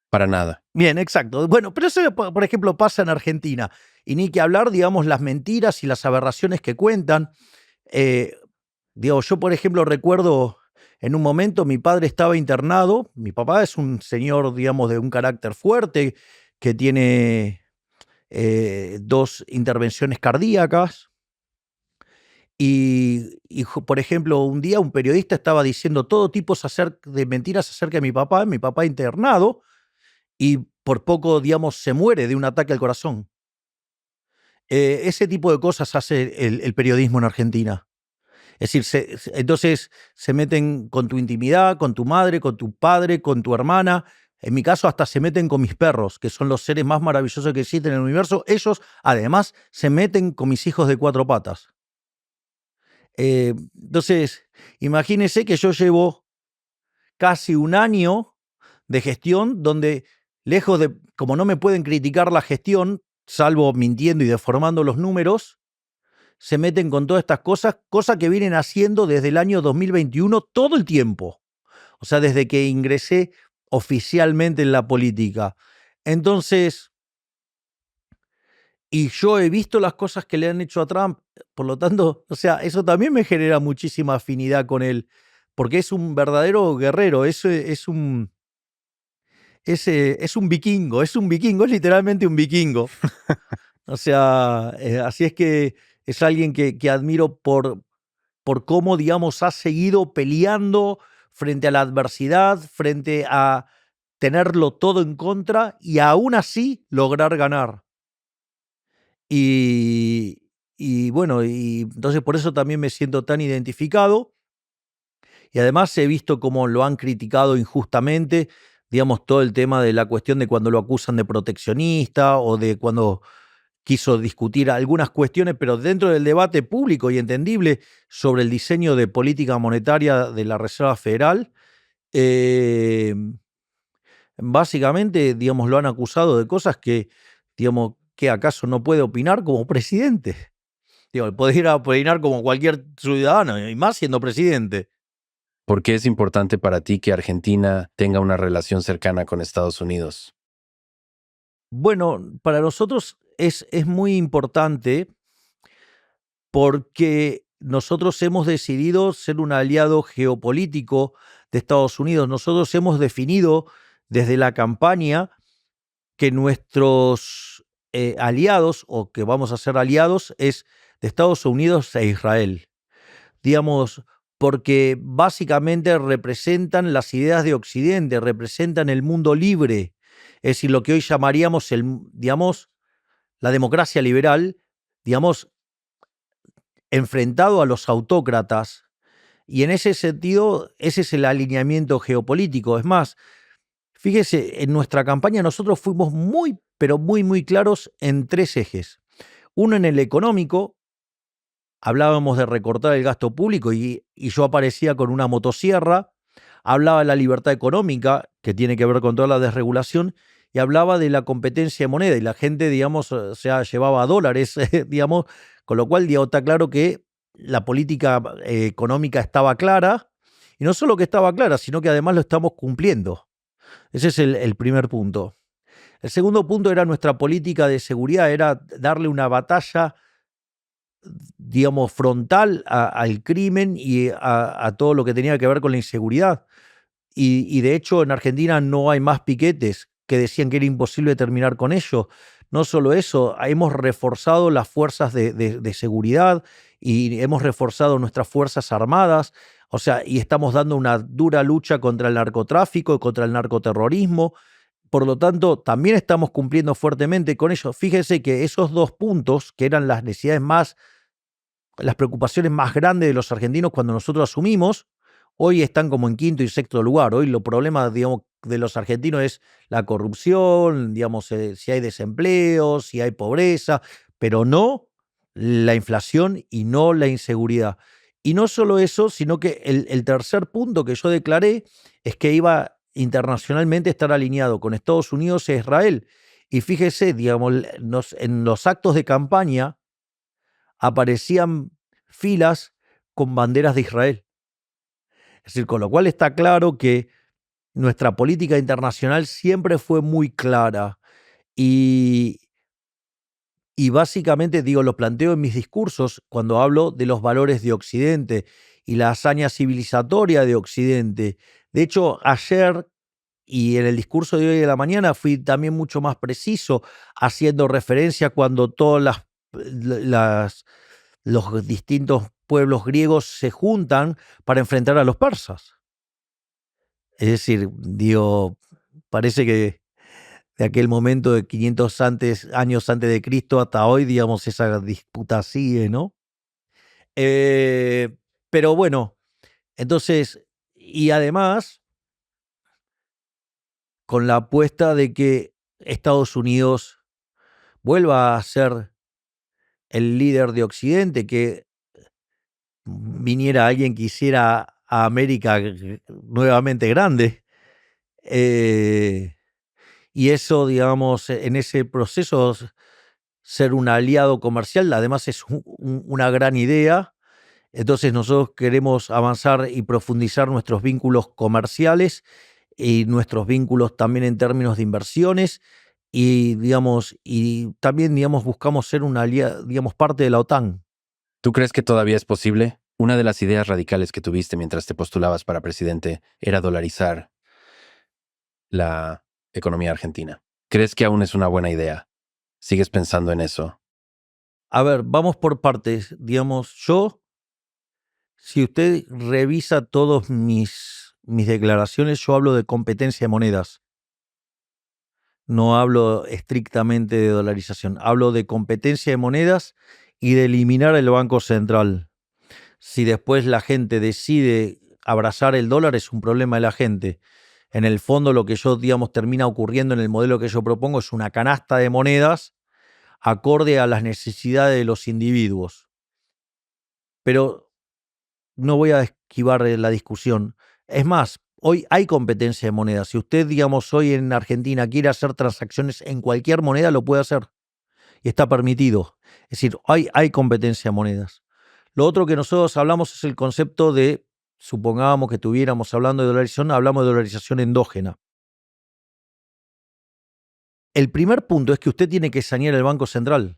Para nada. Bien, exacto. Bueno, pero eso, por ejemplo, pasa en Argentina. Y ni que hablar, digamos, las mentiras y las aberraciones que cuentan. Eh, Digo, yo, por ejemplo, recuerdo en un momento mi padre estaba internado. Mi papá es un señor, digamos, de un carácter fuerte, que tiene 2 intervenciones cardíacas. Por ejemplo, un día un periodista estaba diciendo todo tipo de mentiras acerca de mi papá internado, y por poco, digamos, se muere de un ataque al corazón. Ese tipo de cosas hace el periodismo en Argentina. Es decir, entonces se meten con tu intimidad, con tu madre, con tu padre, con tu hermana. En mi caso, hasta se meten con mis perros, que son los seres más maravillosos que existen en el universo. Ellos, además, se meten con mis hijos de 4 patas. Entonces, imagínense que yo llevo casi un año de gestión donde, lejos de, como no me pueden criticar la gestión, salvo mintiendo y deformando los números, se meten con todas estas cosas que vienen haciendo desde el año 2021 todo el tiempo. O sea, desde que ingresé oficialmente en la política. Entonces, y yo he visto las cosas que le han hecho a Trump, por lo tanto, o sea, eso también me genera muchísima afinidad con él, porque es un verdadero guerrero, es un vikingo, es literalmente un vikingo. O sea, así es que es alguien que admiro por cómo, digamos, ha seguido peleando frente a la adversidad, frente a tenerlo todo en contra y aún así lograr ganar. Y, y bueno, y entonces por eso también me siento tan identificado. Y además he visto cómo lo han criticado injustamente, digamos, todo el tema de la cuestión de cuando lo acusan de proteccionista o de cuando quiso discutir algunas cuestiones, pero dentro del debate público y entendible sobre el diseño de política monetaria de la Reserva Federal, eh, básicamente, digamos, lo han acusado de cosas que, digamos, que acaso no puede opinar como presidente. Digo, puede ir a opinar como cualquier ciudadano, y más siendo presidente. ¿Por qué es importante para ti que Argentina tenga una relación cercana con Estados Unidos? Bueno, para nosotros es muy importante porque nosotros hemos decidido ser un aliado geopolítico de Estados Unidos. Nosotros hemos definido desde la campaña que nuestros aliados, o que vamos a ser aliados, es de Estados Unidos e Israel. Digamos, porque básicamente representan las ideas de Occidente, representan el mundo libre, es decir, lo que hoy llamaríamos digamos, la democracia liberal, digamos, enfrentado a los autócratas. Y en ese sentido, ese es el alineamiento geopolítico. Es más, fíjese, en nuestra campaña nosotros fuimos muy, pero muy, muy claros en tres ejes. Uno en el económico, hablábamos de recortar el gasto público y yo aparecía con una motosierra, hablaba de la libertad económica, que tiene que ver con toda la desregulación, y hablaba de la competencia de moneda, y la gente, digamos, o sea, llevaba dólares, digamos, con lo cual, digamos, está claro que la política económica estaba clara, y no solo que estaba clara, sino que además lo estamos cumpliendo. Ese es el primer punto. El segundo punto era nuestra política de seguridad, era darle una batalla, digamos, frontal al crimen y a todo lo que tenía que ver con la inseguridad. Y de hecho en Argentina no hay más piquetes que decían que era imposible terminar con ello. No solo eso, hemos reforzado las fuerzas de seguridad y hemos reforzado nuestras fuerzas armadas, o sea, y estamos dando una dura lucha contra el narcotráfico y contra el narcoterrorismo. Por lo tanto, también estamos cumpliendo fuertemente con ello. Fíjese que esos dos puntos, que eran las necesidades más, las preocupaciones más grandes de los argentinos cuando nosotros asumimos, hoy están como en quinto y sexto lugar. Hoy los problemas, digamos, de los argentinos es la corrupción, digamos, si hay desempleo, si hay pobreza, pero no la inflación y no la inseguridad. Y no solo eso, sino que el tercer punto que yo declaré es que iba internacionalmente a estar alineado con Estados Unidos e Israel. Y fíjese, digamos, en los actos de campaña aparecían filas con banderas de Israel. Es decir, con lo cual está claro que nuestra política internacional siempre fue muy clara y, y básicamente, digo, lo planteo en mis discursos cuando hablo de los valores de Occidente y la hazaña civilizatoria de Occidente. De hecho, ayer y en el discurso de hoy de la mañana fui también mucho más preciso, haciendo referencia cuando todas los distintos pueblos griegos se juntan para enfrentar a los persas. Es decir, digo, parece que de aquel momento de 500 años antes de Cristo hasta hoy, digamos, esa disputa sigue, ¿no? Eh, pero bueno, entonces, y además, con la apuesta de que Estados Unidos vuelva a ser el líder de Occidente, que viniera alguien que hiciera a América nuevamente grande. Eh, y eso, digamos, en ese proceso, ser un aliado comercial, además es una gran idea. Entonces nosotros queremos avanzar y profundizar nuestros vínculos comerciales y nuestros vínculos también en términos de inversiones y digamos y también digamos buscamos ser una digamos parte de la OTAN. ¿Tú crees que todavía es posible? Una de las ideas radicales que tuviste mientras te postulabas para presidente era dolarizar la economía argentina. ¿Crees que aún es una buena idea? ¿Sigues pensando en eso? A ver, vamos por partes. Digamos, si usted revisa todos mis declaraciones, yo hablo de competencia de monedas. No hablo estrictamente de dolarización. Hablo de competencia de monedas y de eliminar el Banco Central. Si después la gente decide abrazar el dólar, es un problema de la gente. En el fondo, lo que digamos, termina ocurriendo en el modelo que yo propongo es una canasta de monedas acorde a las necesidades de los individuos. Pero no voy a esquivar la discusión. Es más, hoy hay competencia de monedas. Si usted, digamos, hoy en Argentina quiere hacer transacciones en cualquier moneda, lo puede hacer. Y está permitido. Es decir, hay competencia de monedas. Lo otro que nosotros hablamos es el concepto de, supongamos que estuviéramos hablando de dolarización, hablamos de dolarización endógena. El primer punto es que usted tiene que sanear el Banco Central.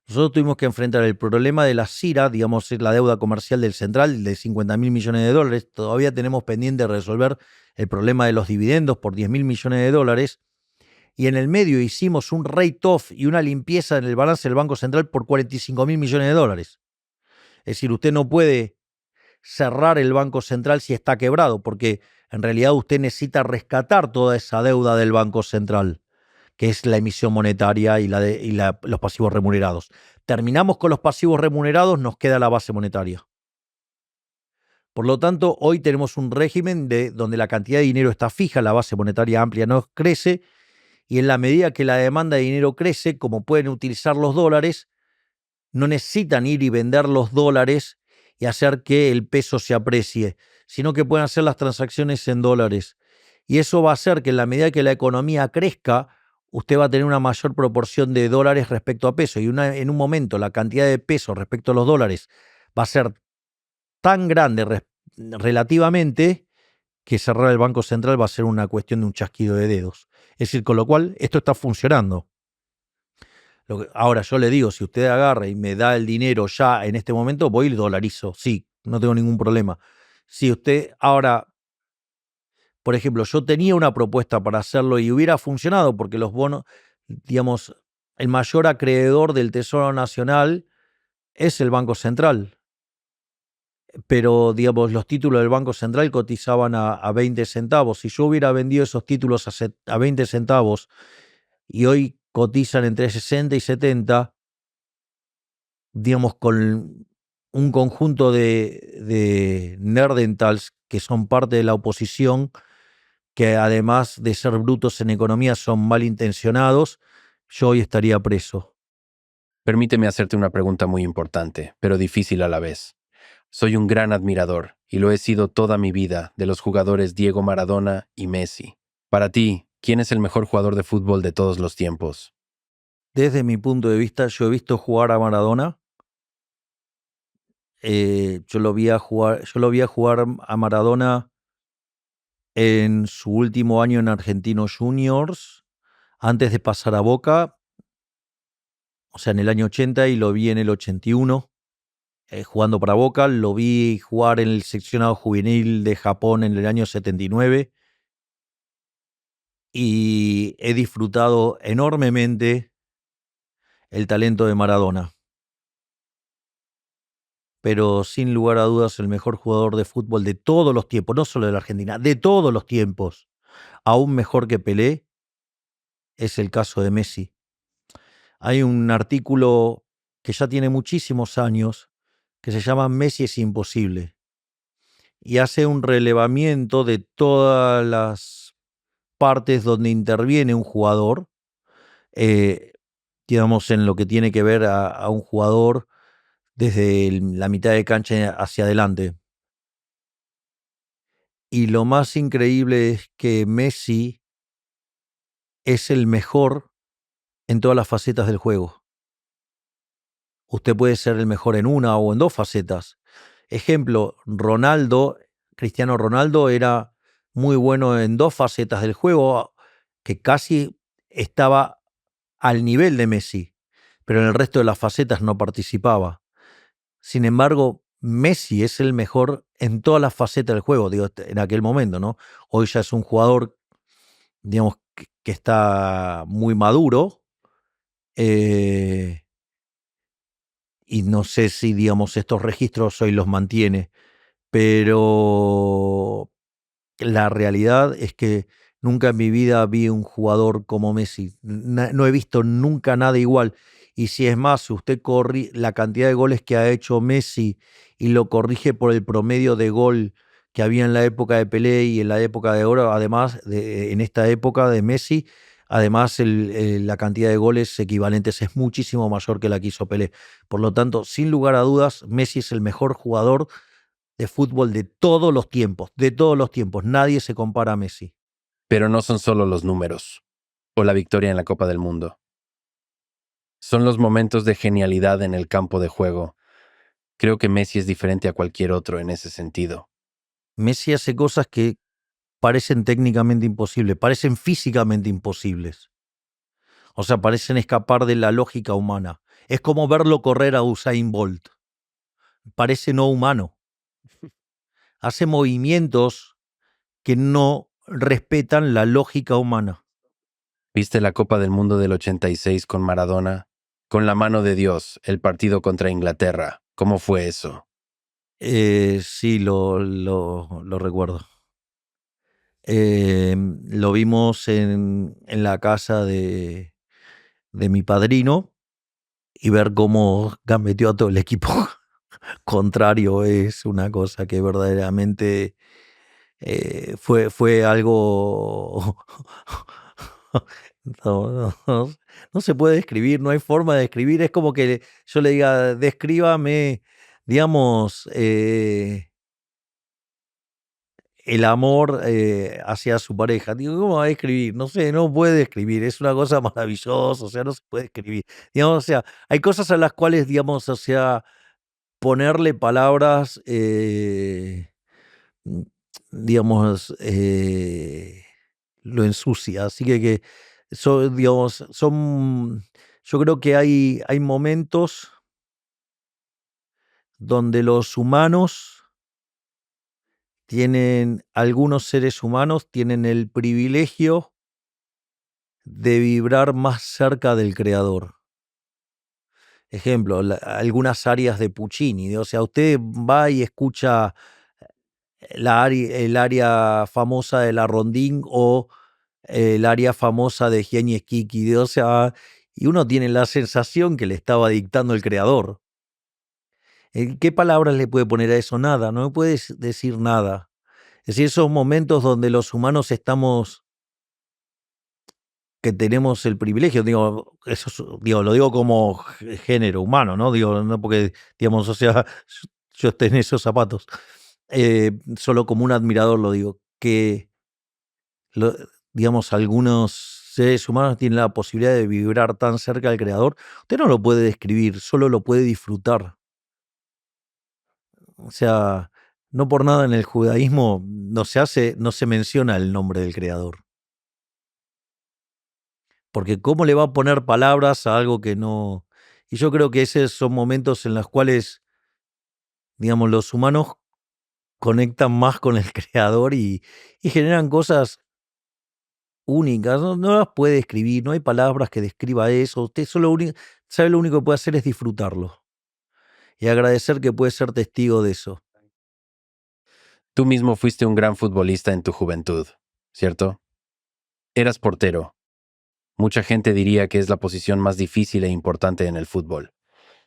Nosotros tuvimos que enfrentar el problema de la CIRA, digamos, la deuda comercial del Central de 50.000 millones de dólares. Todavía tenemos pendiente resolver el problema de los dividendos por 10.000 millones de dólares. Y en el medio hicimos un write-off y una limpieza en el balance del Banco Central por 45.000 millones de dólares. Es decir, usted no puede cerrar el Banco Central si está quebrado, porque en realidad usted necesita rescatar toda esa deuda del Banco Central, que es la emisión monetaria y los pasivos remunerados. Terminamos con los pasivos remunerados, nos queda la base monetaria. Por lo tanto, hoy tenemos un régimen donde la cantidad de dinero está fija, la base monetaria amplia no crece, y en la medida que la demanda de dinero crece, como pueden utilizar los dólares, no necesitan ir y vender los dólares y hacer que el peso se aprecie, sino que pueden hacer las transacciones en dólares. Y eso va a hacer que en la medida que la economía crezca, usted va a tener una mayor proporción de dólares respecto a peso. Y en un momento la cantidad de peso respecto a los dólares va a ser tan grande relativamente que cerrar el Banco Central va a ser una cuestión de un chasquido de dedos. Es decir, con lo cual esto está funcionando. Ahora yo le digo, si usted agarra y me da el dinero ya en este momento, voy y lo dolarizo. Sí, no tengo ningún problema. Si usted ahora, por ejemplo, yo tenía una propuesta para hacerlo y hubiera funcionado porque los bonos, digamos, el mayor acreedor del Tesoro Nacional es el Banco Central. Pero, digamos, los títulos del Banco Central cotizaban a 20 centavos. Si yo hubiera vendido esos títulos a 20 centavos y hoy cotizan entre 60 y 70, digamos, con un conjunto de nerdentals que son parte de la oposición, que además de ser brutos en economía son malintencionados, yo hoy estaría preso. Permíteme hacerte una pregunta muy importante, pero difícil a la vez. Soy un gran admirador, y lo he sido toda mi vida, de los jugadores Diego Maradona y Messi. Para ti, ¿quién es el mejor jugador de fútbol de todos los tiempos? Desde mi punto de vista, yo he visto jugar a Maradona. Yo lo vi a jugar a Maradona en su último año en Argentinos Juniors, antes de pasar a Boca, o sea, en el año 80, y lo vi en el 81, jugando para Boca. Lo vi jugar en el seccionado juvenil de Japón en el año 79 y he disfrutado enormemente el talento de Maradona. Pero sin lugar a dudas el mejor jugador de fútbol de todos los tiempos, no solo de la Argentina, de todos los tiempos, aún mejor que Pelé, es el caso de Messi. Hay un artículo que ya tiene muchísimos años que se llama Messi es imposible y hace un relevamiento de todas las partes donde interviene un jugador, eh, digamos, en lo que tiene que ver a un jugador desde la mitad de cancha hacia adelante. Y lo más increíble es que Messi es el mejor en todas las facetas del juego. Usted puede ser el mejor en una o en dos facetas. Ejemplo, Cristiano Ronaldo era muy bueno en dos facetas del juego, que casi estaba al nivel de Messi, pero en el resto de las facetas no participaba. Sin embargo, Messi es el mejor en todas las facetas del juego, digo, en aquel momento, ¿no? Hoy ya es un jugador, digamos, que está muy maduro, eh, y no sé si, digamos, estos registros hoy los mantiene, pero la realidad es que nunca en mi vida vi un jugador como Messi. No he visto nunca nada igual. Y si es más, si usted corre la cantidad de goles que ha hecho Messi y lo corrige por el promedio de gol que había en la época de Pelé y en la época de oro, además, en esta época de Messi, además la cantidad de goles equivalentes es muchísimo mayor que la que hizo Pelé. Por lo tanto, sin lugar a dudas, Messi es el mejor jugador de fútbol de todos los tiempos, de todos los tiempos. Nadie se compara a Messi. Pero no son solo los números o la victoria en la Copa del Mundo. Son los momentos de genialidad en el campo de juego. Creo que Messi es diferente a cualquier otro en ese sentido. Messi hace cosas que parecen técnicamente imposibles, parecen físicamente imposibles. O sea, parecen escapar de la lógica humana. Es como verlo correr a Usain Bolt. Parece no humano. Hace movimientos que no respetan la lógica humana. ¿Viste la Copa del Mundo del 86 con Maradona? Con la mano de Dios, el partido contra Inglaterra. ¿Cómo fue eso? Sí, lo recuerdo. Lo vimos en la casa de mi padrino, y ver cómo gambeteó a todo el equipo contrario es una cosa que verdaderamente fue algo... No se puede describir, no hay forma de describir. Es como que yo le diga, descríbame, digamos, el amor hacia su pareja. Digo, ¿cómo va a describir? No sé, no puede describir. Es una cosa maravillosa, o sea, no se puede describir. Digamos, o sea, hay cosas a las cuales, digamos, o sea, ponerle palabras, mm, digamos, lo ensucia. Así que digamos, yo creo que hay momentos donde los humanos algunos seres humanos tienen el privilegio de vibrar más cerca del creador. Ejemplo, algunas áreas de Puccini. O sea, usted va y escucha el área famosa de la Rondín o el área famosa de Gianni Schicchi. O sea, y uno tiene la sensación que le estaba dictando el creador. ¿Qué palabras le puede poner a eso? Nada, no puede decir nada. Es decir, esos momentos donde los humanos que tenemos el privilegio, digo, digo, lo digo como género humano, ¿no? Digo, no porque, digamos, o sea, yo esté en esos zapatos. Solo como un admirador lo digo, que, lo- digamos, algunos seres humanos tienen la posibilidad de vibrar tan cerca del creador. Usted no lo puede describir, solo lo puede disfrutar. O sea, no por nada en el judaísmo no se menciona el nombre del creador. Porque ¿cómo le va a poner palabras a algo que no? Y yo creo que esos son momentos en los cuales, digamos, los humanos conectan más con el creador y generan cosas únicas. No las puede escribir, no hay palabras que describa eso. Usted sabe, lo único que puede hacer es disfrutarlo y agradecer que puede ser testigo de eso. Tú mismo fuiste un gran futbolista en tu juventud, ¿cierto? Eras portero. Mucha gente diría que es la posición más difícil e importante en el fútbol.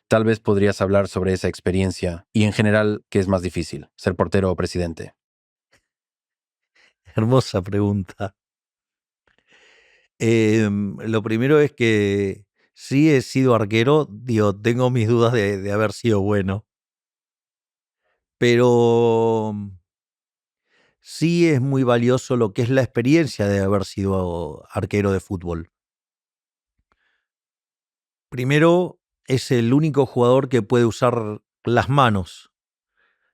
Tal vez podrías hablar sobre esa experiencia y en general, ¿qué es más difícil, ser portero o presidente? Hermosa pregunta. Lo primero es que sí he sido arquero, digo, tengo mis dudas de haber sido bueno, pero sí es muy valioso lo que es la experiencia de haber sido arquero de fútbol. Primero, es el único jugador que puede usar las manos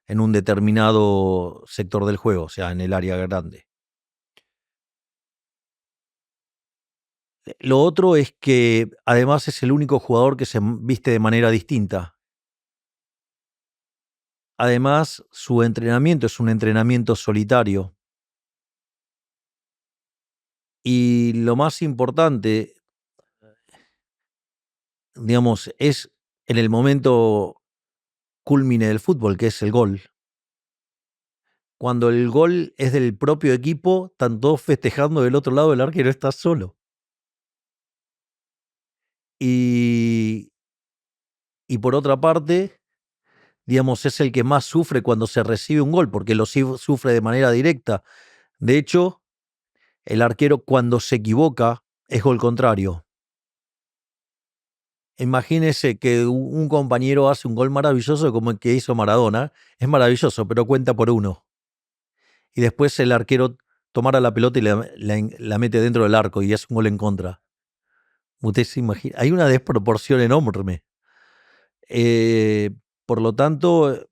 en un determinado sector del juego, o sea, en el área grande. Lo otro es que además es el único jugador que se viste de manera distinta. Además, su entrenamiento es un entrenamiento solitario. Y lo más importante, digamos, es en el momento cúlmine del fútbol, que es el gol. Cuando el gol es del propio equipo, están todos festejando del otro lado, el arquero está solo. Y, y por otra parte, digamos, es el que más sufre cuando se recibe un gol, porque lo sufre de manera directa. De hecho, el arquero cuando se equivoca es gol contrario. Imagínese que un compañero hace un gol maravilloso como el que hizo Maradona. Es maravilloso, pero cuenta por uno. Y después el arquero tomara la pelota y la mete dentro del arco y hace un gol en contra. Usted se imagina. Hay una desproporción enorme. Eh, por lo tanto,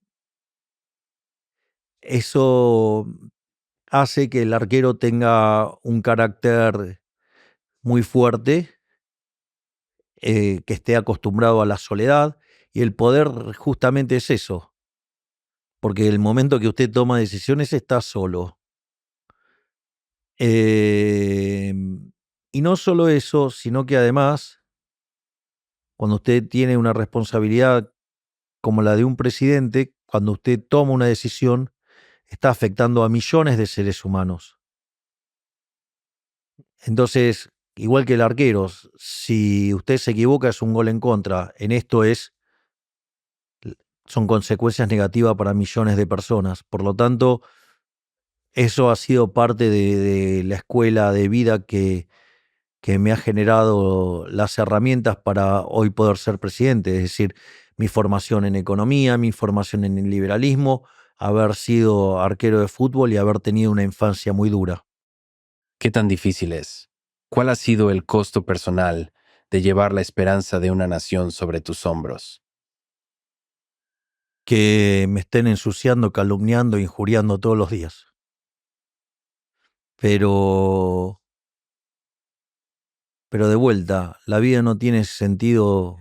eso hace que el arquero tenga un carácter muy fuerte, que esté acostumbrado a la soledad, y el poder justamente es eso, porque el momento que usted toma decisiones está solo. Eh, y no solo eso, sino que además, cuando usted tiene una responsabilidad como la de un presidente, cuando usted toma una decisión, está afectando a millones de seres humanos. Entonces, igual que el arquero, si usted se equivoca es un gol en contra. En esto son consecuencias negativas para millones de personas. Por lo tanto, eso ha sido parte de la escuela de vida que me ha generado las herramientas para hoy poder ser presidente. Es decir, mi formación en economía, mi formación en el liberalismo, haber sido arquero de fútbol y haber tenido una infancia muy dura. ¿Qué tan difícil es? ¿Cuál ha sido el costo personal de llevar la esperanza de una nación sobre tus hombros? Que me estén ensuciando, calumniando, injuriando todos los días. Pero, pero de vuelta, la vida no tiene sentido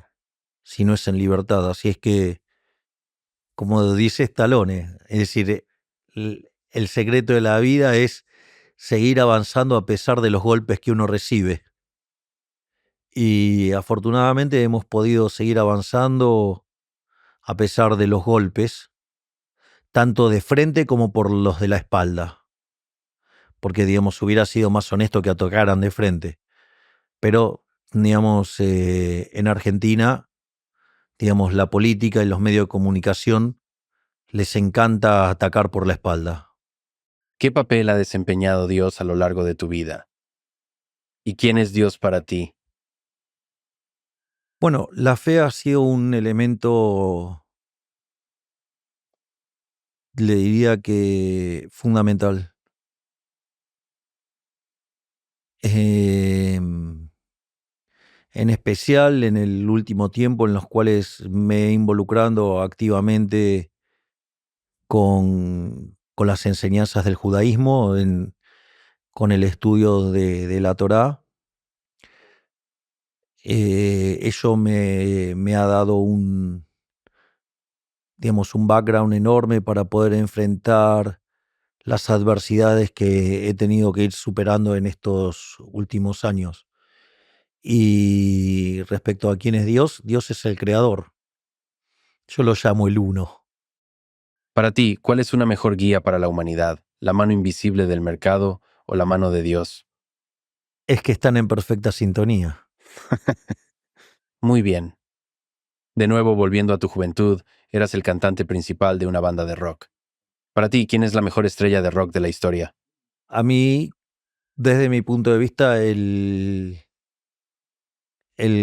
si no es en libertad. Así es que, como dice Stallone, es decir, el secreto de la vida es seguir avanzando a pesar de los golpes que uno recibe. Y afortunadamente hemos podido seguir avanzando a pesar de los golpes, tanto de frente como por los de la espalda. Porque, digamos, hubiera sido más honesto que atacaran de frente. Pero, digamos, en Argentina, digamos, la política y los medios de comunicación les encanta atacar por la espalda. ¿Qué papel ha desempeñado Dios a lo largo de tu vida? ¿Y quién es Dios para ti? Bueno, la fe ha sido un elemento, le diría que fundamental. En especial en el último tiempo en los cuales me he involucrando activamente con las enseñanzas del judaísmo, con el estudio de la Torá. Eso me ha dado digamos, un background enorme para poder enfrentar las adversidades que he tenido que ir superando en estos últimos años. Y respecto a quién es Dios, Dios es el creador. Yo lo llamo el uno. Para ti, ¿cuál es una mejor guía para la humanidad? ¿La mano invisible del mercado o la mano de Dios? Es que están en perfecta sintonía. Muy bien. De nuevo, volviendo a tu juventud, eras el cantante principal de una banda de rock. Para ti, ¿quién es la mejor estrella de rock de la historia? A mí, desde mi punto de vista, el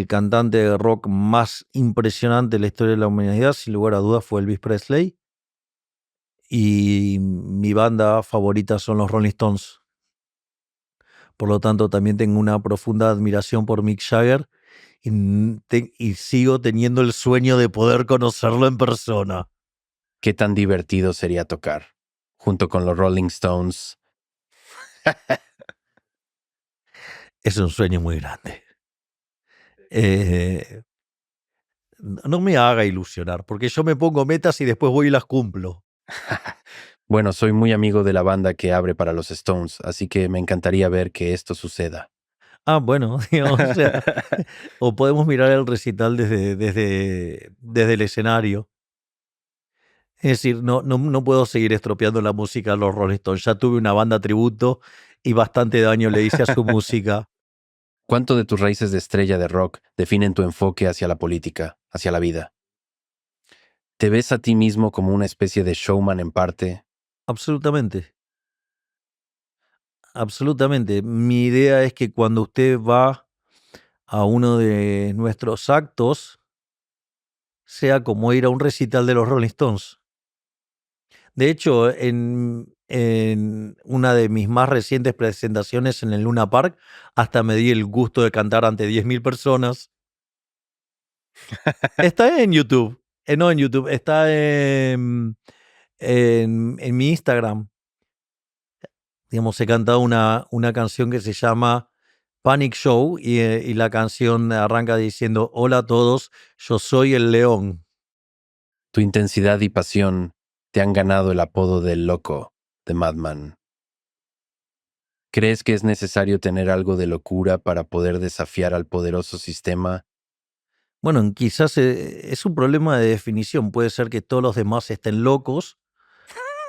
cantante de rock más impresionante de la historia de la humanidad, sin lugar a dudas, fue Elvis Presley. Y mi mi banda favorita son los Rolling Stones. Por lo tanto, también tengo una profunda admiración por Mick Jagger y sigo teniendo el sueño de poder conocerlo en persona. ¿Qué tan divertido sería tocar junto con los Rolling Stones? Es un sueño muy grande. No me haga ilusionar, porque yo me pongo metas y después voy y las cumplo. Bueno, soy muy amigo de la banda que abre para los Stones, así que me encantaría ver que esto suceda. Bueno, digamos, o sea, o podemos mirar el recital desde el escenario. Es decir, no puedo seguir estropeando la música de los Rolling Stones. Ya tuve una banda tributo y bastante daño le hice a su música. ¿Cuánto de tus raíces de estrella de rock definen tu enfoque hacia la política, hacia la vida? ¿Te ves a ti mismo como una especie de showman en parte? Absolutamente, absolutamente. Mi idea es que cuando usted va a uno de nuestros actos, sea como ir a un recital de los Rolling Stones. De hecho, en una de mis más recientes presentaciones en el Luna Park, hasta me di el gusto de cantar ante 10.000 personas. Está en YouTube. No en YouTube, está en mi Instagram. Digamos, he cantado una canción que se llama Panic Show y la canción arranca diciendo: Hola a todos, yo soy el león. Tu intensidad y pasión te han ganado el apodo del loco, de Madman. ¿Crees que es necesario tener algo de locura para poder desafiar al poderoso sistema? Bueno, quizás es un problema de definición. Puede ser que todos los demás estén locos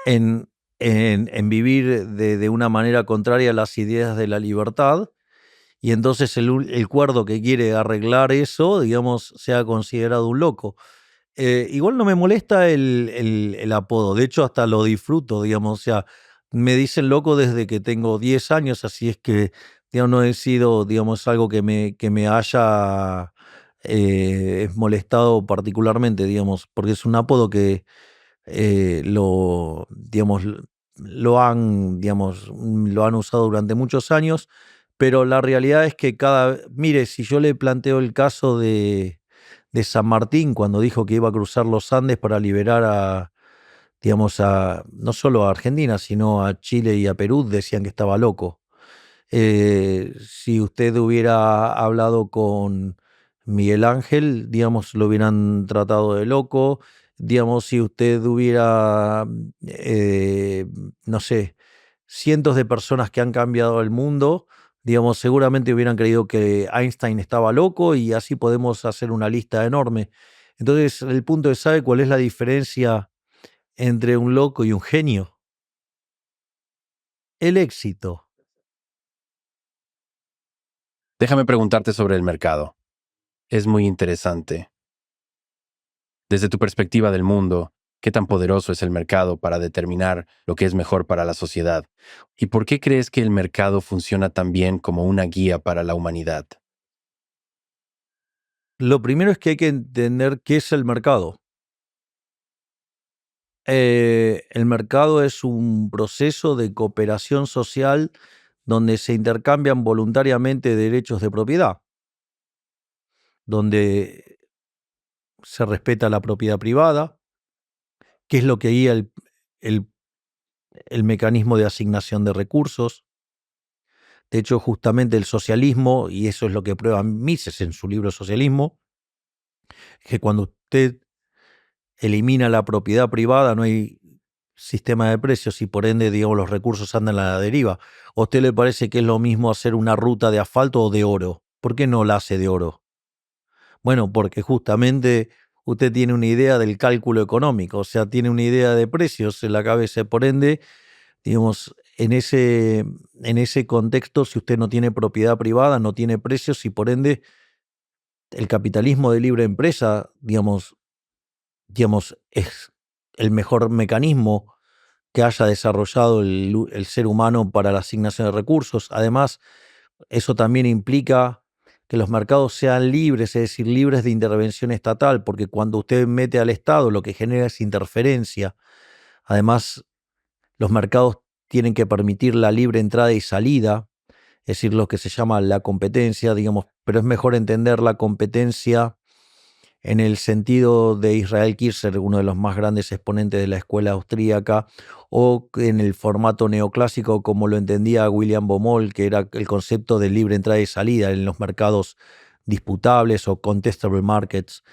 en, en vivir de una manera contraria a las ideas de la libertad, y entonces el cuerdo que quiere arreglar eso, digamos, sea considerado un loco. Igual no me molesta el apodo, de hecho hasta lo disfruto, digamos, o sea, me dicen loco desde que tengo 10 años, así es que, digamos, no he sido, digamos, algo que me haya molestado particularmente, digamos, porque es un apodo que digamos, lo han usado durante muchos años, pero la realidad es que mire, si yo le planteo el caso de San Martín, cuando dijo que iba a cruzar los Andes para liberar digamos, no solo a Argentina, sino a Chile y a Perú, decían que estaba loco. Si usted hubiera hablado con Miguel Ángel, digamos, lo hubieran tratado de loco. Digamos, si usted hubiera, no sé, cientos de personas que han cambiado el mundo, digamos, seguramente hubieran creído que Einstein estaba loco, y así podemos hacer una lista enorme. Entonces, el punto es: ¿sabe cuál es la diferencia entre un loco y un genio? El éxito. Déjame preguntarte sobre el mercado. Es muy interesante. Desde tu perspectiva del mundo, ¿qué tan poderoso es el mercado para determinar lo que es mejor para la sociedad? ¿Y por qué crees que el mercado funciona tan bien como una guía para la humanidad? Lo primero es que hay que entender qué es el mercado. El mercado es un proceso de cooperación social donde se intercambian voluntariamente derechos de propiedad, donde se respeta la propiedad privada, que es lo que guía el- el mecanismo de asignación de recursos. De hecho, justamente el socialismo, y eso es lo que prueba Mises en su libro Socialismo, que cuando usted elimina la propiedad privada, no hay sistema de precios y por ende, digamos, los recursos andan a la deriva. ¿A usted le parece que es lo mismo hacer una ruta de asfalto o de oro? ¿Por qué no la hace de oro? Bueno, porque justamente usted tiene una idea del cálculo económico, o sea, tiene una idea de precios en la cabeza, por ende, digamos, en ese contexto, si usted no tiene propiedad privada, no tiene precios, y por ende, el capitalismo de libre empresa, digamos, es el mejor mecanismo que haya desarrollado el ser humano para la asignación de recursos. Además, eso también implica que los mercados sean libres, es decir, libres de intervención estatal, porque cuando usted mete al Estado, lo que genera es interferencia. Además, los mercados tienen que permitir la libre entrada y salida, es decir, lo que se llama la competencia, digamos, pero es mejor entender la competencia en el sentido de Israel Kirchner, uno de los más grandes exponentes de la escuela austríaca, o en el formato neoclásico, como lo entendía William Baumol, que era el concepto de libre entrada y salida en los mercados disputables o contestable markets.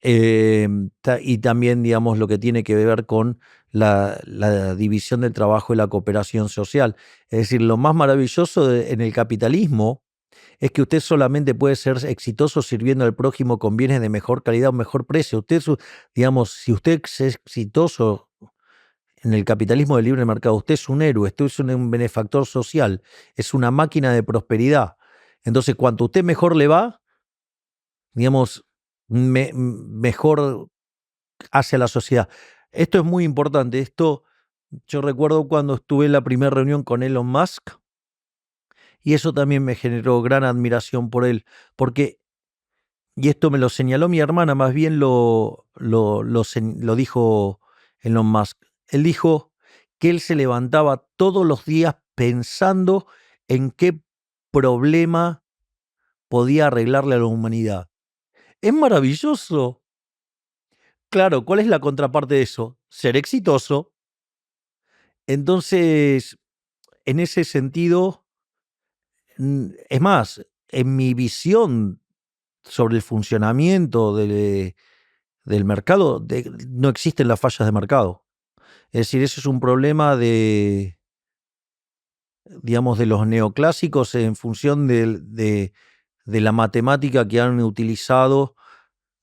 Y también, digamos, lo que tiene que ver con la división del trabajo y la cooperación social. Es decir, lo más maravilloso en el capitalismo es que usted solamente puede ser exitoso sirviendo al prójimo con bienes de mejor calidad o mejor precio. Digamos, si usted es exitoso en el capitalismo del libre mercado, usted es un héroe, usted es un benefactor social, es una máquina de prosperidad. Entonces, cuanto a usted mejor le va, digamos, mejor hacia la sociedad. Esto es muy importante. Yo recuerdo cuando estuve en la primera reunión con Elon Musk, y eso también me generó gran admiración por él, porque, y esto me lo señaló mi hermana, más bien lo dijo Elon Musk. Él dijo que él se levantaba todos los días pensando en qué problema podía arreglarle a la humanidad. Es maravilloso. Claro, ¿cuál es la contraparte de eso? Ser exitoso. Entonces, en ese sentido, es más, en mi visión sobre el funcionamiento del mercado, no existen las fallas de mercado. Es decir, eso es un problema digamos, de los neoclásicos en función de la matemática que han utilizado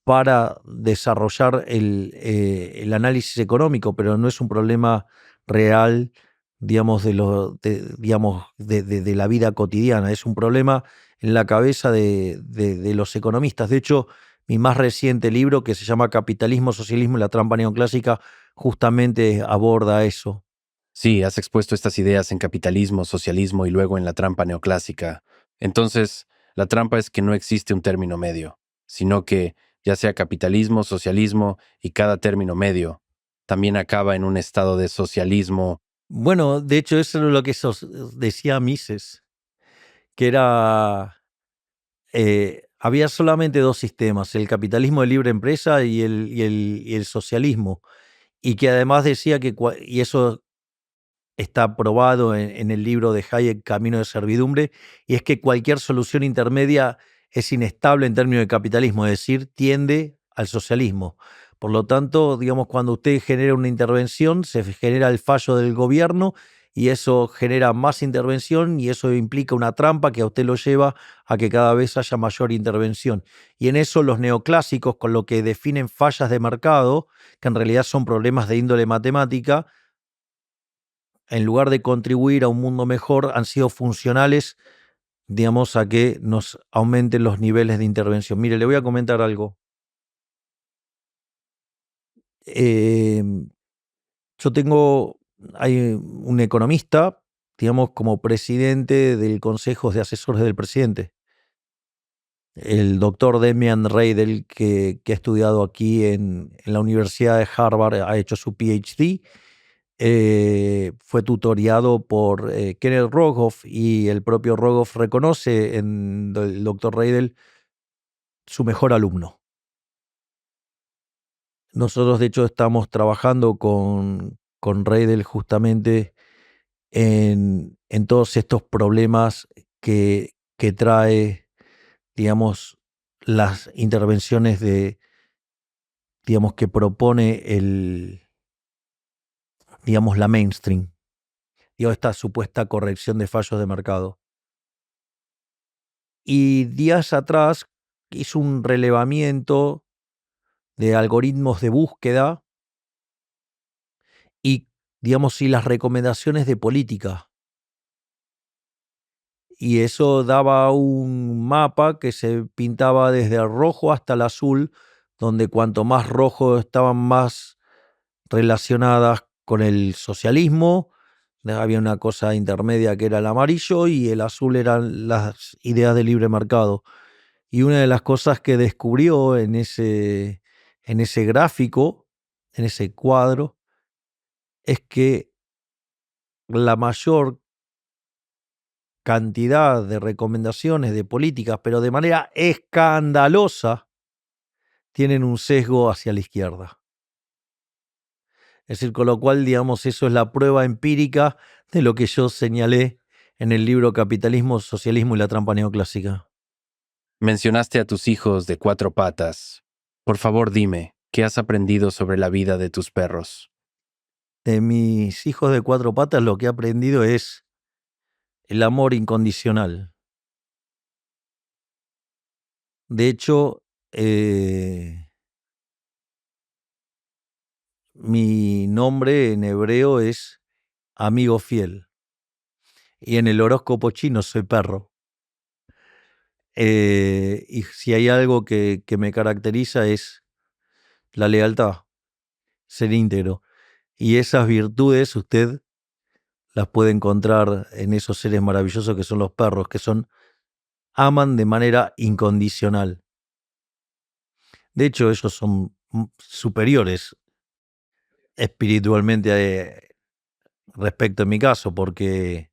para desarrollar el análisis económico, pero no es un problema real, digamos, de la vida cotidiana. Es un problema en la cabeza de los economistas. De hecho, mi más reciente libro, que se llama Capitalismo, Socialismo y la trampa neoclásica, justamente aborda eso. Sí, has expuesto estas ideas en Capitalismo, Socialismo y luego en la trampa neoclásica. Entonces, la trampa es que no existe un término medio, sino que, ya sea capitalismo, socialismo y cada término medio, también acaba en un estado de socialismo. Bueno, de hecho, eso es lo que decía Mises, que había solamente dos sistemas, el capitalismo de libre empresa y el socialismo, y que además decía y eso está probado en el libro de Hayek, Camino de Servidumbre, y es que cualquier solución intermedia es inestable en términos de capitalismo, es decir, tiende al socialismo. Por lo tanto, digamos, cuando usted genera una intervención, se genera el fallo del gobierno y eso genera más intervención y eso implica una trampa que a usted lo lleva a que cada vez haya mayor intervención. Y en eso los neoclásicos, con lo que definen fallas de mercado, que en realidad son problemas de índole matemática, en lugar de contribuir a un mundo mejor, han sido funcionales, digamos, a que nos aumenten los niveles de intervención. Mire, le voy a comentar algo. Eh, hay un economista, digamos, como presidente del Consejo de Asesores del Presidente, el doctor Demian Reidel, que ha estudiado aquí en la Universidad de Harvard, ha hecho su PhD. Fue tutoriado por Kenneth Rogoff y el propio Rogoff reconoce en el doctor Reidel su mejor alumno. Nosotros, de hecho, estamos trabajando con Reidel justamente en todos estos problemas que trae, digamos, las intervenciones digamos, que propone digamos, la mainstream, digamos, esta supuesta corrección de fallos de mercado. Y días atrás hizo un relevamiento de algoritmos de búsqueda y, digamos, y las recomendaciones de política. Y eso daba un mapa que se pintaba desde el rojo hasta el azul, donde cuanto más rojo estaban más relacionadas con el socialismo, había una cosa intermedia que era el amarillo y el azul eran las ideas de libre mercado. Y una de las cosas que descubrió en ese gráfico, en ese cuadro, es que la mayor cantidad de recomendaciones de políticas, pero de manera escandalosa, tienen un sesgo hacia la izquierda. Es decir, con lo cual, digamos, eso es la prueba empírica de lo que yo señalé en el libro Capitalismo, Socialismo y la trampa neoclásica. Mencionaste a tus hijos de 4 patas. Por favor, dime, ¿qué has aprendido sobre la vida de tus perros? De mis hijos de 4 patas lo que he aprendido es el amor incondicional. De hecho, mi nombre en hebreo es amigo fiel. Y en el horóscopo chino soy perro. Y si hay algo que me caracteriza es la lealtad, ser íntegro. Y esas virtudes usted las puede encontrar en esos seres maravillosos que son los perros, que aman de manera incondicional. De hecho, ellos son superiores espiritualmente respecto a mi caso, porque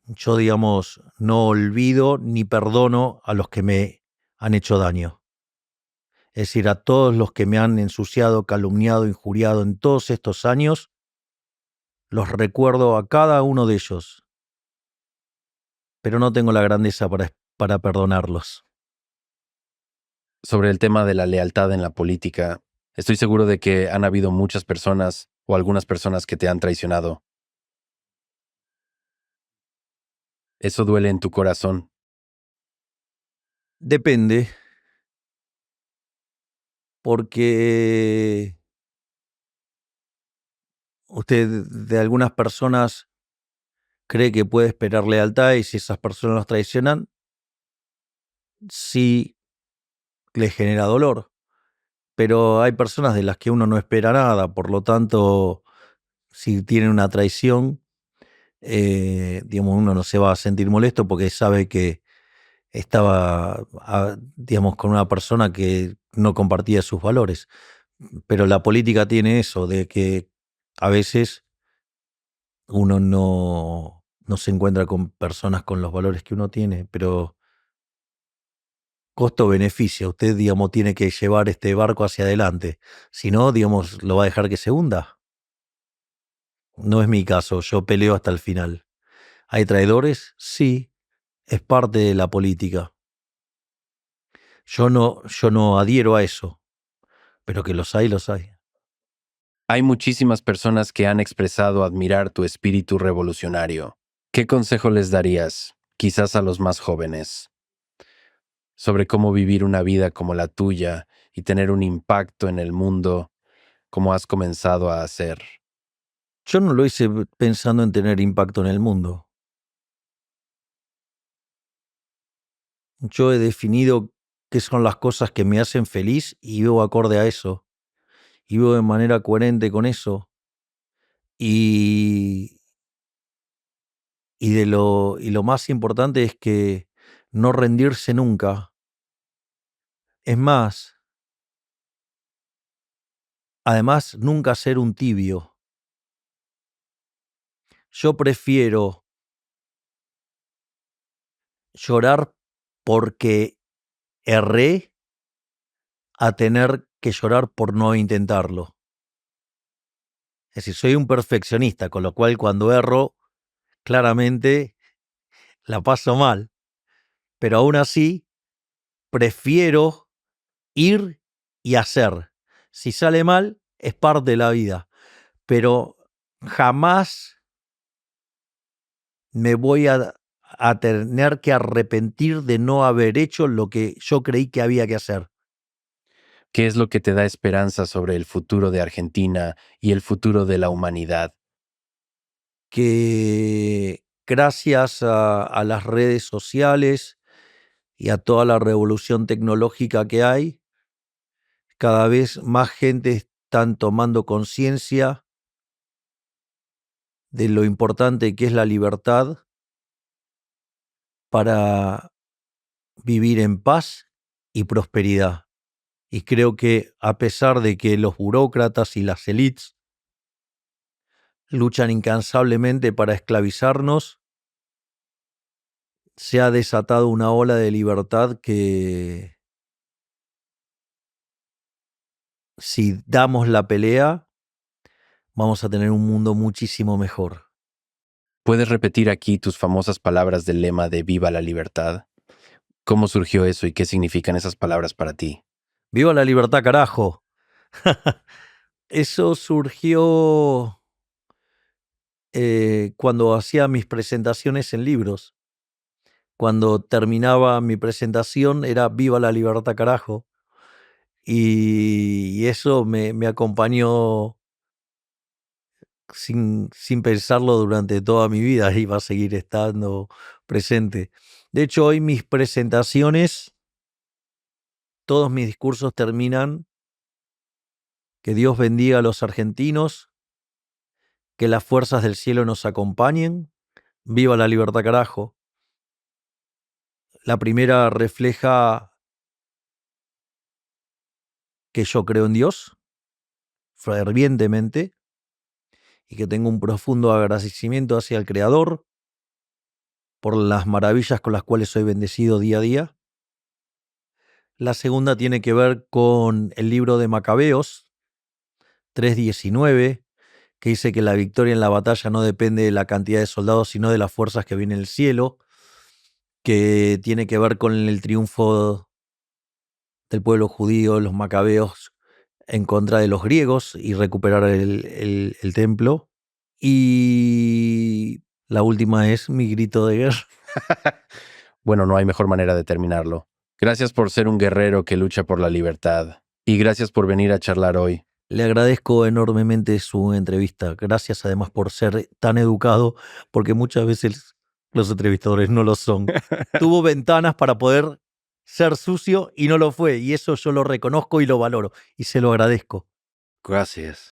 yo, digamos, no olvido ni perdono a los que me han hecho daño. Es decir, a todos los que me han ensuciado, calumniado, injuriado en todos estos años, los recuerdo a cada uno de ellos, pero no tengo la grandeza para perdonarlos. Sobre el tema de la lealtad en la política, estoy seguro de que han habido muchas personas o algunas personas que te han traicionado. ¿Eso duele en tu corazón? Depende, porque usted de algunas personas cree que puede esperar lealtad y si esas personas los traicionan, sí les genera dolor. Pero hay personas de las que uno no espera nada, por lo tanto, si tienen una traición, digamos, uno no se va a sentir molesto porque sabe que estaba, digamos, con una persona que no compartía sus valores. Pero la política tiene eso, de que a veces uno no se encuentra con personas con los valores que uno tiene, pero costo-beneficio, usted, digamos, tiene que llevar este barco hacia adelante. Si no, digamos, lo va a dejar que se hunda. No es mi caso, yo peleo hasta el final. ¿Hay traidores? Sí, es parte de la política. Yo no adhiero a eso, pero que los hay, los hay. Hay muchísimas personas que han expresado admirar tu espíritu revolucionario. ¿Qué consejo les darías, quizás a los más jóvenes, sobre cómo vivir una vida como la tuya y tener un impacto en el mundo como has comenzado a hacer? Yo no lo hice pensando en tener impacto en el mundo. Yo he definido qué son las cosas que me hacen feliz y vivo acorde a eso. Y vivo de manera coherente con eso. Y, y lo más importante es que no rendirse nunca. Es más, además, nunca ser un tibio. Yo prefiero llorar porque erré a tener que llorar por no intentarlo. Es decir, soy un perfeccionista, con lo cual cuando erro, claramente la paso mal. Pero aún así, prefiero ir y hacer. Si sale mal, es parte de la vida. Pero jamás me voy a tener que arrepentir de no haber hecho lo que yo creí que había que hacer. ¿Qué es lo que te da esperanza sobre el futuro de Argentina y el futuro de la humanidad? Que gracias a las redes sociales y a toda la revolución tecnológica que hay, cada vez más gente están tomando conciencia de lo importante que es la libertad para vivir en paz y prosperidad. Y creo que a pesar de que los burócratas y las élites luchan incansablemente para esclavizarnos, se ha desatado una ola de libertad que, si damos la pelea, vamos a tener un mundo muchísimo mejor. ¿Puedes repetir aquí tus famosas palabras del lema de Viva la libertad? ¿Cómo surgió eso y qué significan esas palabras para ti? ¡Viva la libertad, carajo! Eso surgió cuando hacía mis presentaciones en libros. Cuando terminaba mi presentación era ¡Viva la libertad, carajo! Y eso me acompañó sin pensarlo durante toda mi vida y va a seguir estando presente. De hecho, hoy mis presentaciones, todos mis discursos terminan: que Dios bendiga a los argentinos, que las fuerzas del cielo nos acompañen, viva la libertad, carajo. La primera refleja que yo creo en Dios fervientemente y que tengo un profundo agradecimiento hacia el Creador por las maravillas con las cuales soy bendecido día a día. La segunda tiene que ver con el libro de Macabeos 3:19, que dice que la victoria en la batalla no depende de la cantidad de soldados, sino de las fuerzas que vienen del cielo, que tiene que ver con el triunfo del pueblo judío, los macabeos, en contra de los griegos y recuperar el templo. Y la última es mi grito de guerra. Bueno, no hay mejor manera de terminarlo. Gracias por ser un guerrero que lucha por la libertad. Y gracias por venir a charlar hoy. Le agradezco enormemente su entrevista. Gracias además por ser tan educado, porque muchas veces los entrevistadores no lo son. Tuvo ventanas para poder ser sucio y no lo fue. Y eso yo lo reconozco y lo valoro. Y se lo agradezco. Gracias.